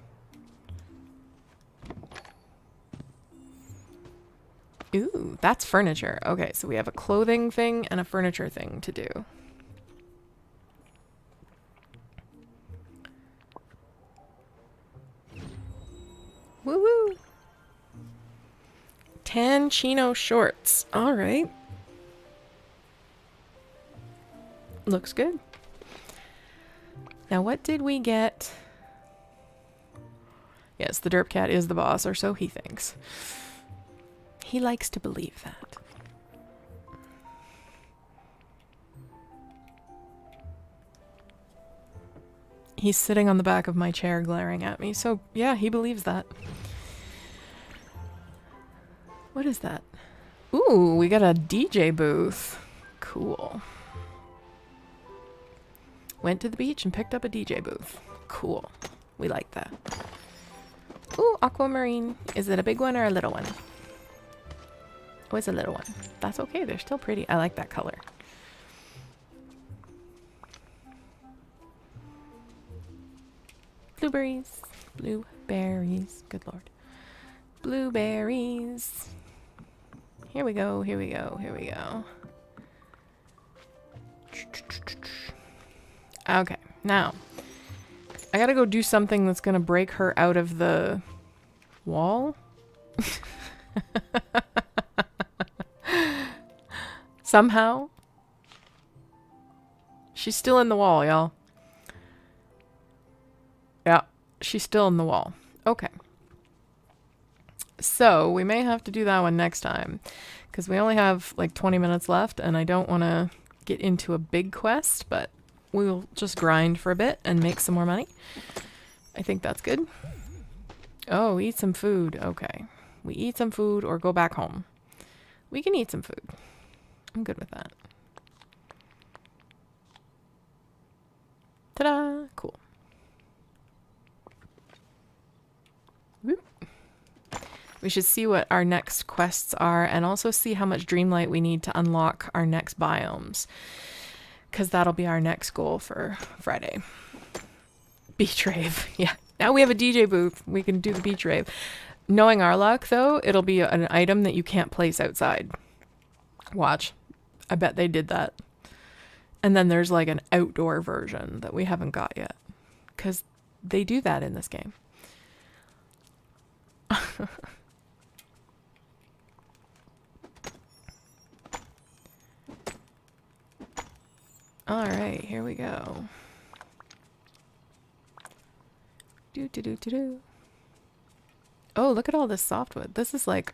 Ooh, that's furniture. Okay, so we have a clothing thing and a furniture thing to do. Woo woo! 10 and chino shorts. All right. Looks good. Now, what did we get? Yes, the derp cat is the boss, or so he thinks. He likes to believe that. He's sitting on the back of my chair glaring at me, so yeah, he believes that. What is that? Ooh, we got a DJ booth. Cool. Went to the beach and picked up a DJ booth. Cool. We like that. Ooh, aquamarine. Is it a big one or a little one? Oh, it's a little one. That's okay. They're still pretty. I like that color. Blueberries. Blueberries. Good lord. Blueberries. Here we go. Here we go. Here we go. Okay. Now, I gotta go do something that's gonna break her out of the wall. Somehow. She's still in the wall, y'all. Yeah, she's still in the wall. Okay. So, we may have to do that one next time. Because we only have like 20 minutes left, and I don't want to get into a big quest, but we'll just grind for a bit and make some more money. I think that's good. Oh, eat some food. Okay. We eat some food or go back home. We can eat some food. I'm good with that. Ta-da! Cool. Whoop. We should see what our next quests are and also see how much Dreamlight we need to unlock our next biomes. Because that'll be our next goal for Friday. Beach rave. Yeah. Now we have a DJ booth. We can do the beach rave. Knowing our luck, though, it'll be an item that you can't place outside. Watch. I bet they did that. And then there's like an outdoor version that we haven't got yet. Because they do that in this game. All right, here we go. Do. Oh, look at all this softwood. This is like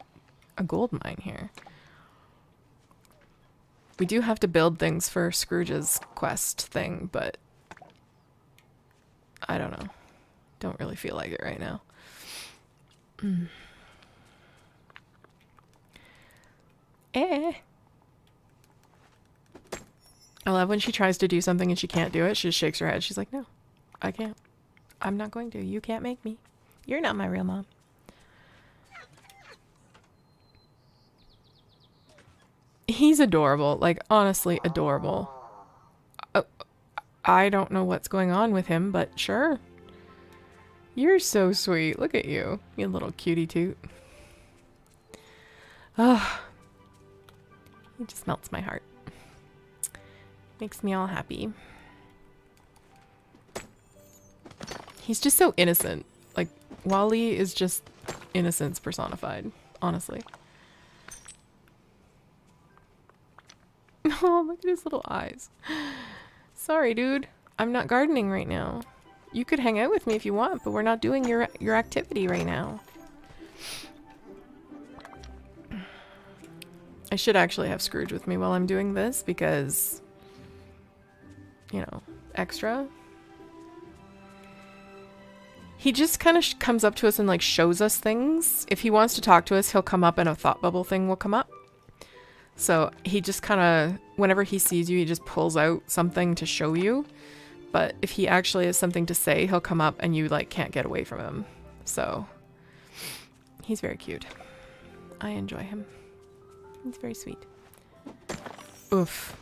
a gold mine here. We do have to build things for Scrooge's quest thing, but I don't know. Don't really feel like it right now. I love when she tries to do something and she can't do it. She just shakes her head. She's like, no, I can't. I'm not going to. You can't make me. You're not my real mom. He's adorable. Like, honestly adorable. I don't know what's going on with him, but sure. You're so sweet. Look at you. You little cutie toot. Ah. He just melts my heart. Makes me all happy. He's just so innocent. Like, Wally is just innocence personified, honestly. Oh, look at his little eyes. Sorry, dude. I'm not gardening right now. You could hang out with me if you want, but we're not doing your activity right now. I should actually have Scrooge with me while I'm doing this because, you know, extra. He just kind of comes up to us and like shows us things. If he wants to talk to us, he'll come up and a thought bubble thing will come up. So he just kind of, whenever he sees you, he just pulls out something to show you. But if he actually has something to say, he'll come up and you like can't get away from him. So he's very cute. I enjoy him. He's very sweet. Oof.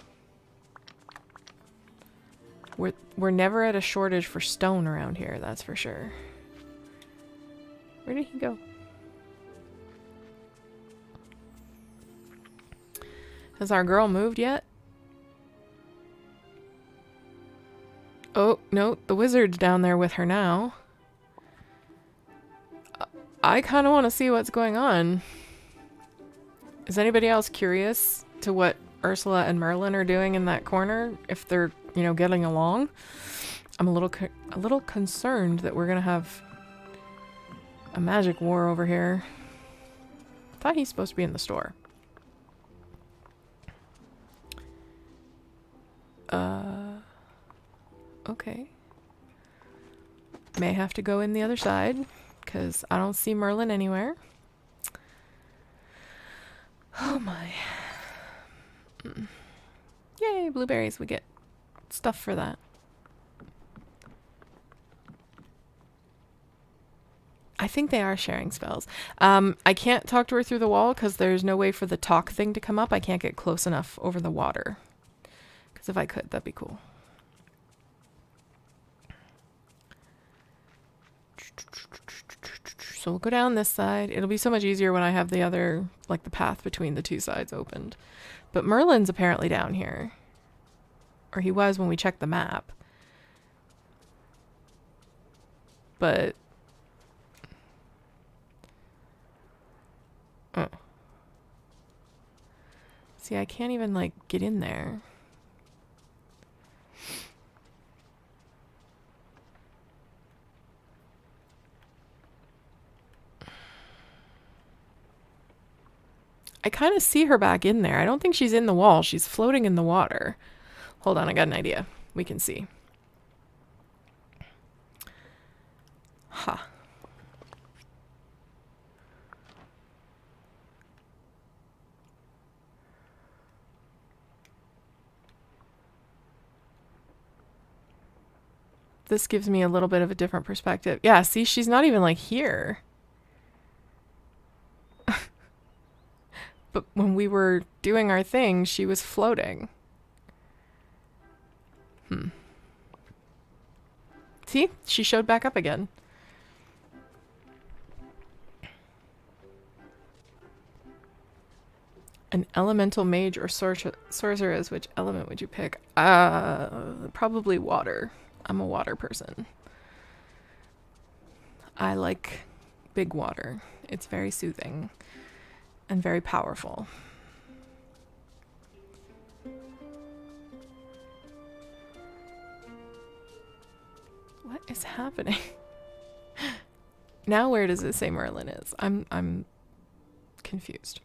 We're never at a shortage for stone around here, that's for sure. Where did he go? Has our girl moved yet? Oh, no, the wizard's down there with her now. I kind of want to see what's going on. Is anybody else curious to what Ursula and Merlin are doing in that corner? If they're, you know, getting along? I'm a little concerned that we're gonna have a magic war over here. Thought he's supposed to be in the store. Okay. May have to go in the other side, because I don't see Merlin anywhere. Oh my. Yay, blueberries. We get stuff for that. I think they are sharing spells. I can't talk to her through the wall because there's no way for the talk thing to come up. I can't get close enough over the water. Because if I could, that'd be cool. So we'll go down this side. It'll be so much easier when I have the other, like the path between the two sides opened. But Merlin's apparently down here. Or he was when we checked the map. But... oh. See, I can't even, like, get in there. I kind of see her back in there. I don't think she's in the wall. She's floating in the water. Hold on, I got an idea. We can see. Huh. This gives me a little bit of a different perspective. Yeah, see, she's not even like here. But when we were doing our thing, she was floating. See? She showed back up again. An elemental mage or sorceress, which element would you pick? Probably water. I'm a water person. I like big water. It's very soothing. And very powerful. What is happening? Now where does it say Merlin is? I'm confused.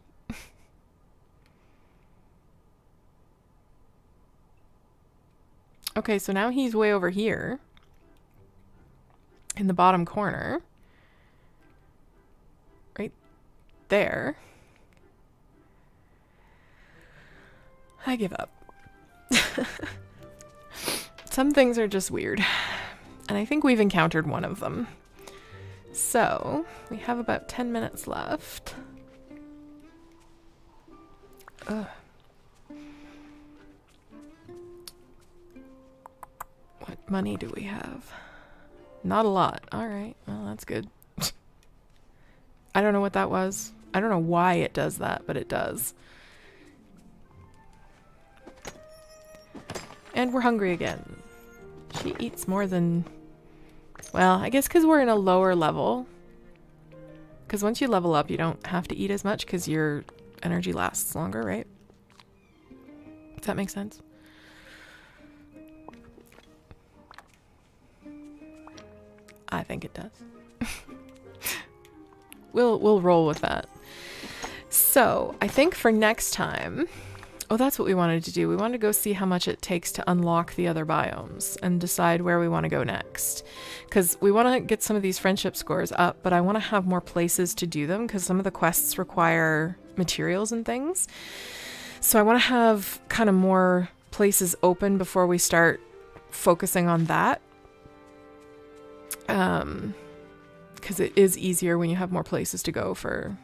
Okay, so now he's way over here. In the bottom corner. Right there. I give up. Some things are just weird. And I think we've encountered one of them. So, we have about 10 minutes left. Ugh. What money do we have? Not a lot. Alright, well that's good. I don't know what that was. I don't know why it does that, but it does. And we're hungry again. She eats more than... well, I guess because we're in a lower level. Because once you level up, you don't have to eat as much because your energy lasts longer, right? Does that make sense? I think it does. We'll roll with that. So, I think for next time... oh, that's what we wanted to do. We wanted to go see how much it takes to unlock the other biomes and decide where we want to go next. Because we want to get some of these friendship scores up, but I want to have more places to do them because some of the quests require materials and things. So I want to have kind of more places open before we start focusing on that. Because it is easier when you have more places to go for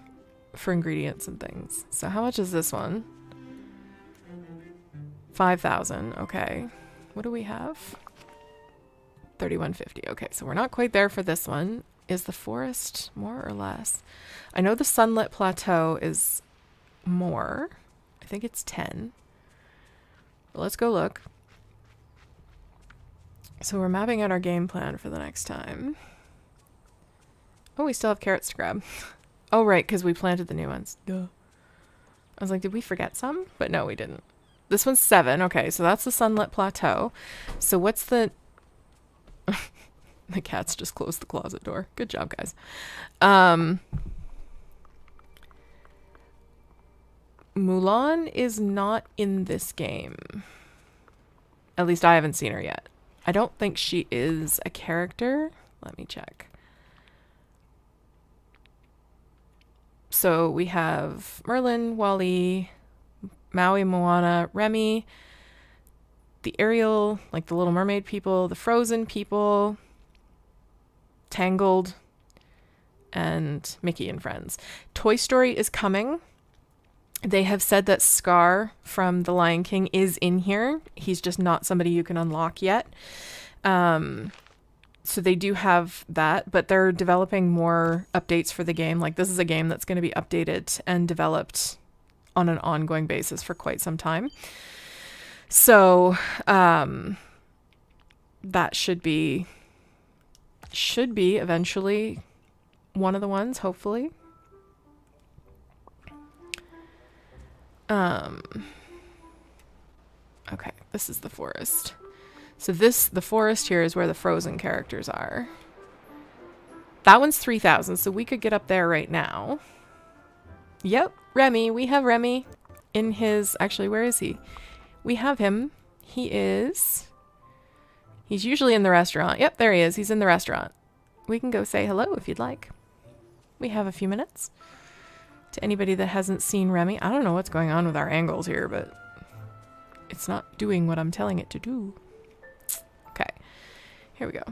ingredients and things. So how much is this one? 5,000. Okay. What do we have? 3150. Okay, so we're not quite there for this one. Is the forest more or less? I know the sunlit plateau is more. I think it's 10. But let's go look. So we're mapping out our game plan for the next time. Oh, we still have carrots to grab. Oh, right, because we planted the new ones. Duh. I was like, did we forget some? But no, we didn't. This one's 7. Okay, so that's the Sunlit Plateau. So what's the... The cats just closed the closet door. Good job, guys. Mulan is not in this game. At least I haven't seen her yet. I don't think she is a character. Let me check. So we have Merlin, Wally, Maui, Moana, Remy, the Ariel, like the Little Mermaid people, the Frozen people, Tangled, and Mickey and Friends. Toy Story is coming. They have said that Scar from The Lion King is in here. He's just not somebody you can unlock yet. So they do have that, but they're developing more updates for the game. Like, this is a game that's going to be updated and developed on an ongoing basis for quite some time. So that should be eventually one of the ones, hopefully. Okay, this is the forest. So the forest here is where the Frozen characters are. That one's 3,000, so we could get up there right now. Yep, Remy. We have Remy in his... Actually, where is he? We have him. He's usually in the restaurant. Yep, there he is. He's in the restaurant. We can go say hello if you'd like. We have a few minutes. To anybody that hasn't seen Remy. I don't know what's going on with our angles here, but it's not doing what I'm telling it to do. Okay, here we go.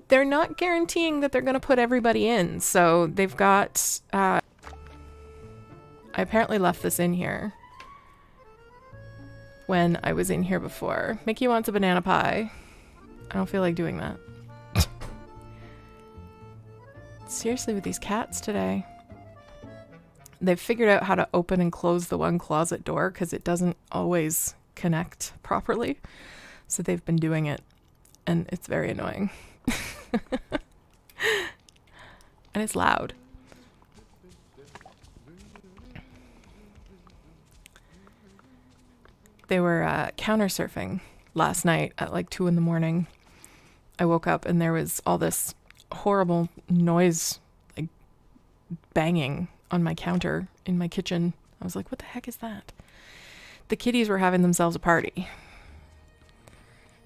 They're not guaranteeing that they're going to put everybody in, so they've got, I apparently left this in here when I was in here before. Mickey wants a banana pie. I don't feel like doing that. Seriously, with these cats today. They've figured out how to open and close the one closet door because it doesn't always connect properly. So they've been doing it, and it's very annoying. And it's loud. They were counter surfing last night at like 2 in the morning. I woke up and there was all this horrible noise, like banging on my counter in my kitchen. I was like, what the heck is that? The kitties were having themselves a party.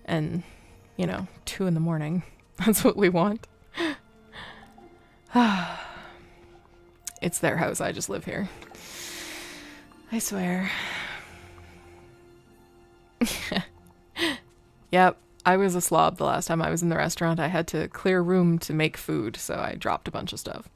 And, 2 in the morning. That's what we want. It's their house. I just live here. I swear. Yep. I was a slob the last time I was in the restaurant. I had to clear room to make food, so I dropped a bunch of stuff.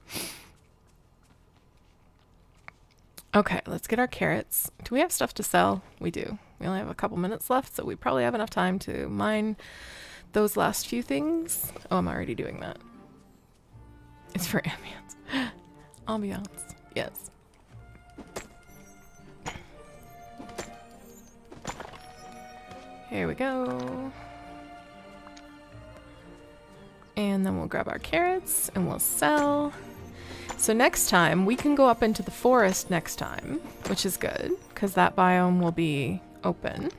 Okay, let's get our carrots. Do we have stuff to sell? We do. We only have a couple minutes left, so we probably have enough time to mine those last few things. Oh, I'm already doing that. It's for ambience. Ambiance, yes. Here we go. And then we'll grab our carrots and we'll sell. So next time, we can go up into the forest next time, which is good, because that biome will be open,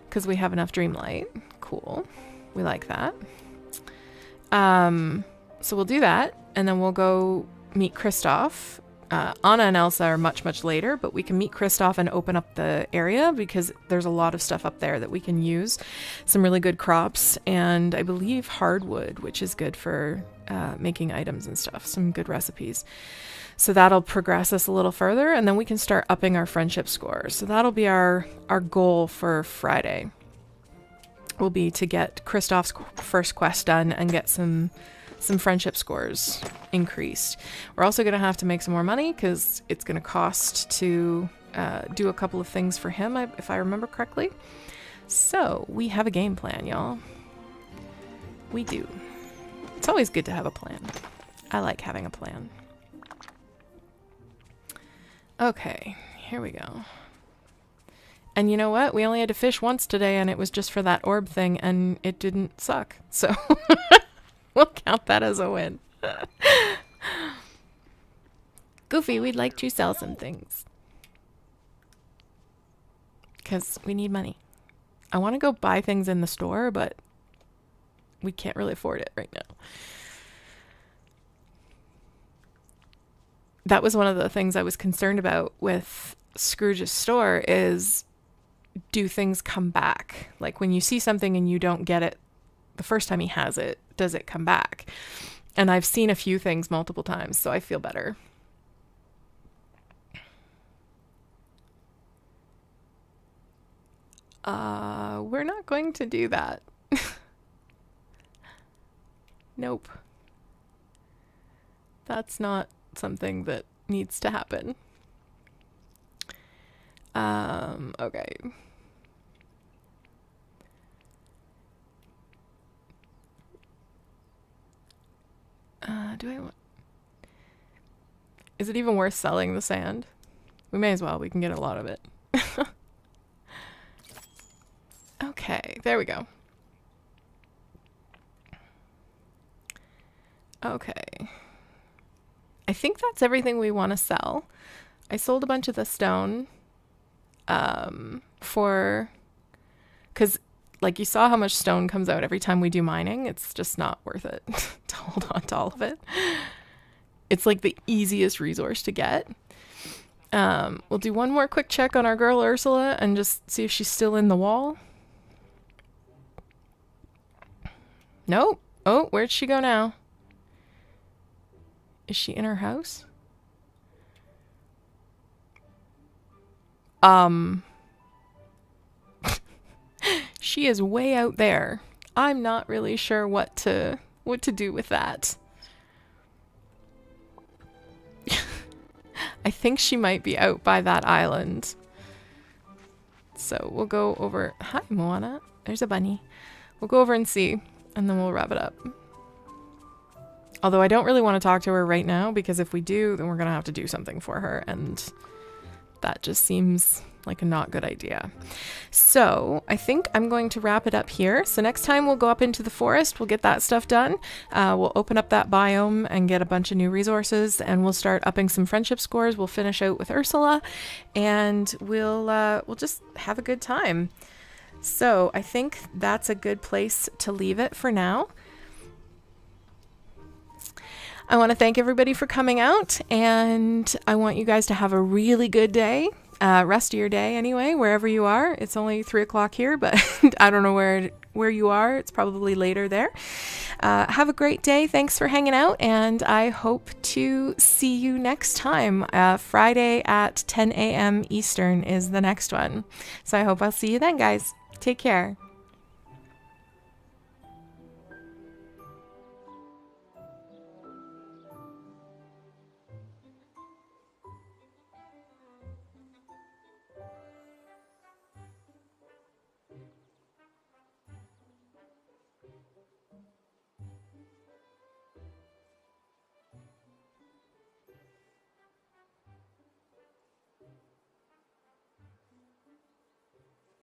because we have enough dreamlight. Cool. We like that. So we'll do that, and then we'll go meet Kristoff. Anna and Elsa are much, much later, but we can meet Kristoff and open up the area, because there's a lot of stuff up there that we can use. Some really good crops, and I believe hardwood, which is good for making items and stuff. Some good recipes. So that'll progress us a little further, and then we can start upping our friendship score. So that'll be our goal for Friday. Will be to get Kristoff's first quest done and get some friendship scores increased. We're also going to have to make some more money because it's going to cost to do a couple of things for him, if I remember correctly. So we have a game plan, y'all. We do. It's always good to have a plan. I like having a plan. Okay, here we go. And you know what? We only had to fish once today, and it was just for that orb thing, and it didn't suck. So we'll count that as a win. Goofy, we'd like to sell some things. Because we need money. I want to go buy things in the store, but we can't really afford it right now. That was one of the things I was concerned about with Scrooge's store is, do things come back? Like when you see something and you don't get it the first time he has it, does it come back? And I've seen a few things multiple times, so I feel better. We're not going to do that. Nope. That's not something that needs to happen. Okay. Do I want... Is it even worth selling the sand? We may as well. We can get a lot of it. Okay, there we go. Okay. I think that's everything we want to sell. I sold a bunch of the stone because like you saw how much stone comes out every time we do mining. It's just not worth it to hold on to all of it. It's like the easiest resource to get. We'll do one more quick check on our girl Ursula and just see if she's still in the wall. Nope. Oh, where'd she go now? Is she in her house? She is way out there. I'm not really sure what to do with that. I think she might be out by that island. So we'll go over. Hi, Moana. There's a bunny. We'll go over and see, and then we'll wrap it up. Although I don't really want to talk to her right now, because if we do, then we're going to have to do something for her, and that just seems like a not good idea. So I think I'm going to wrap it up here. So next time we'll go up into the forest, we'll get that stuff done. We'll open up that biome and get a bunch of new resources, and we'll start upping some friendship scores. We'll finish out with Ursula, and we'll just have a good time. So I think that's a good place to leave it for now. I want to thank everybody for coming out, and I want you guys to have a really good day. Rest of your day anyway, wherever you are. It's only 3 o'clock here, but I don't know where you are. It's probably later there. Have a great day. Thanks for hanging out, and I hope to see you next time. Friday at 10 a.m. Eastern is the next one. So I hope I'll see you then, guys. Take care.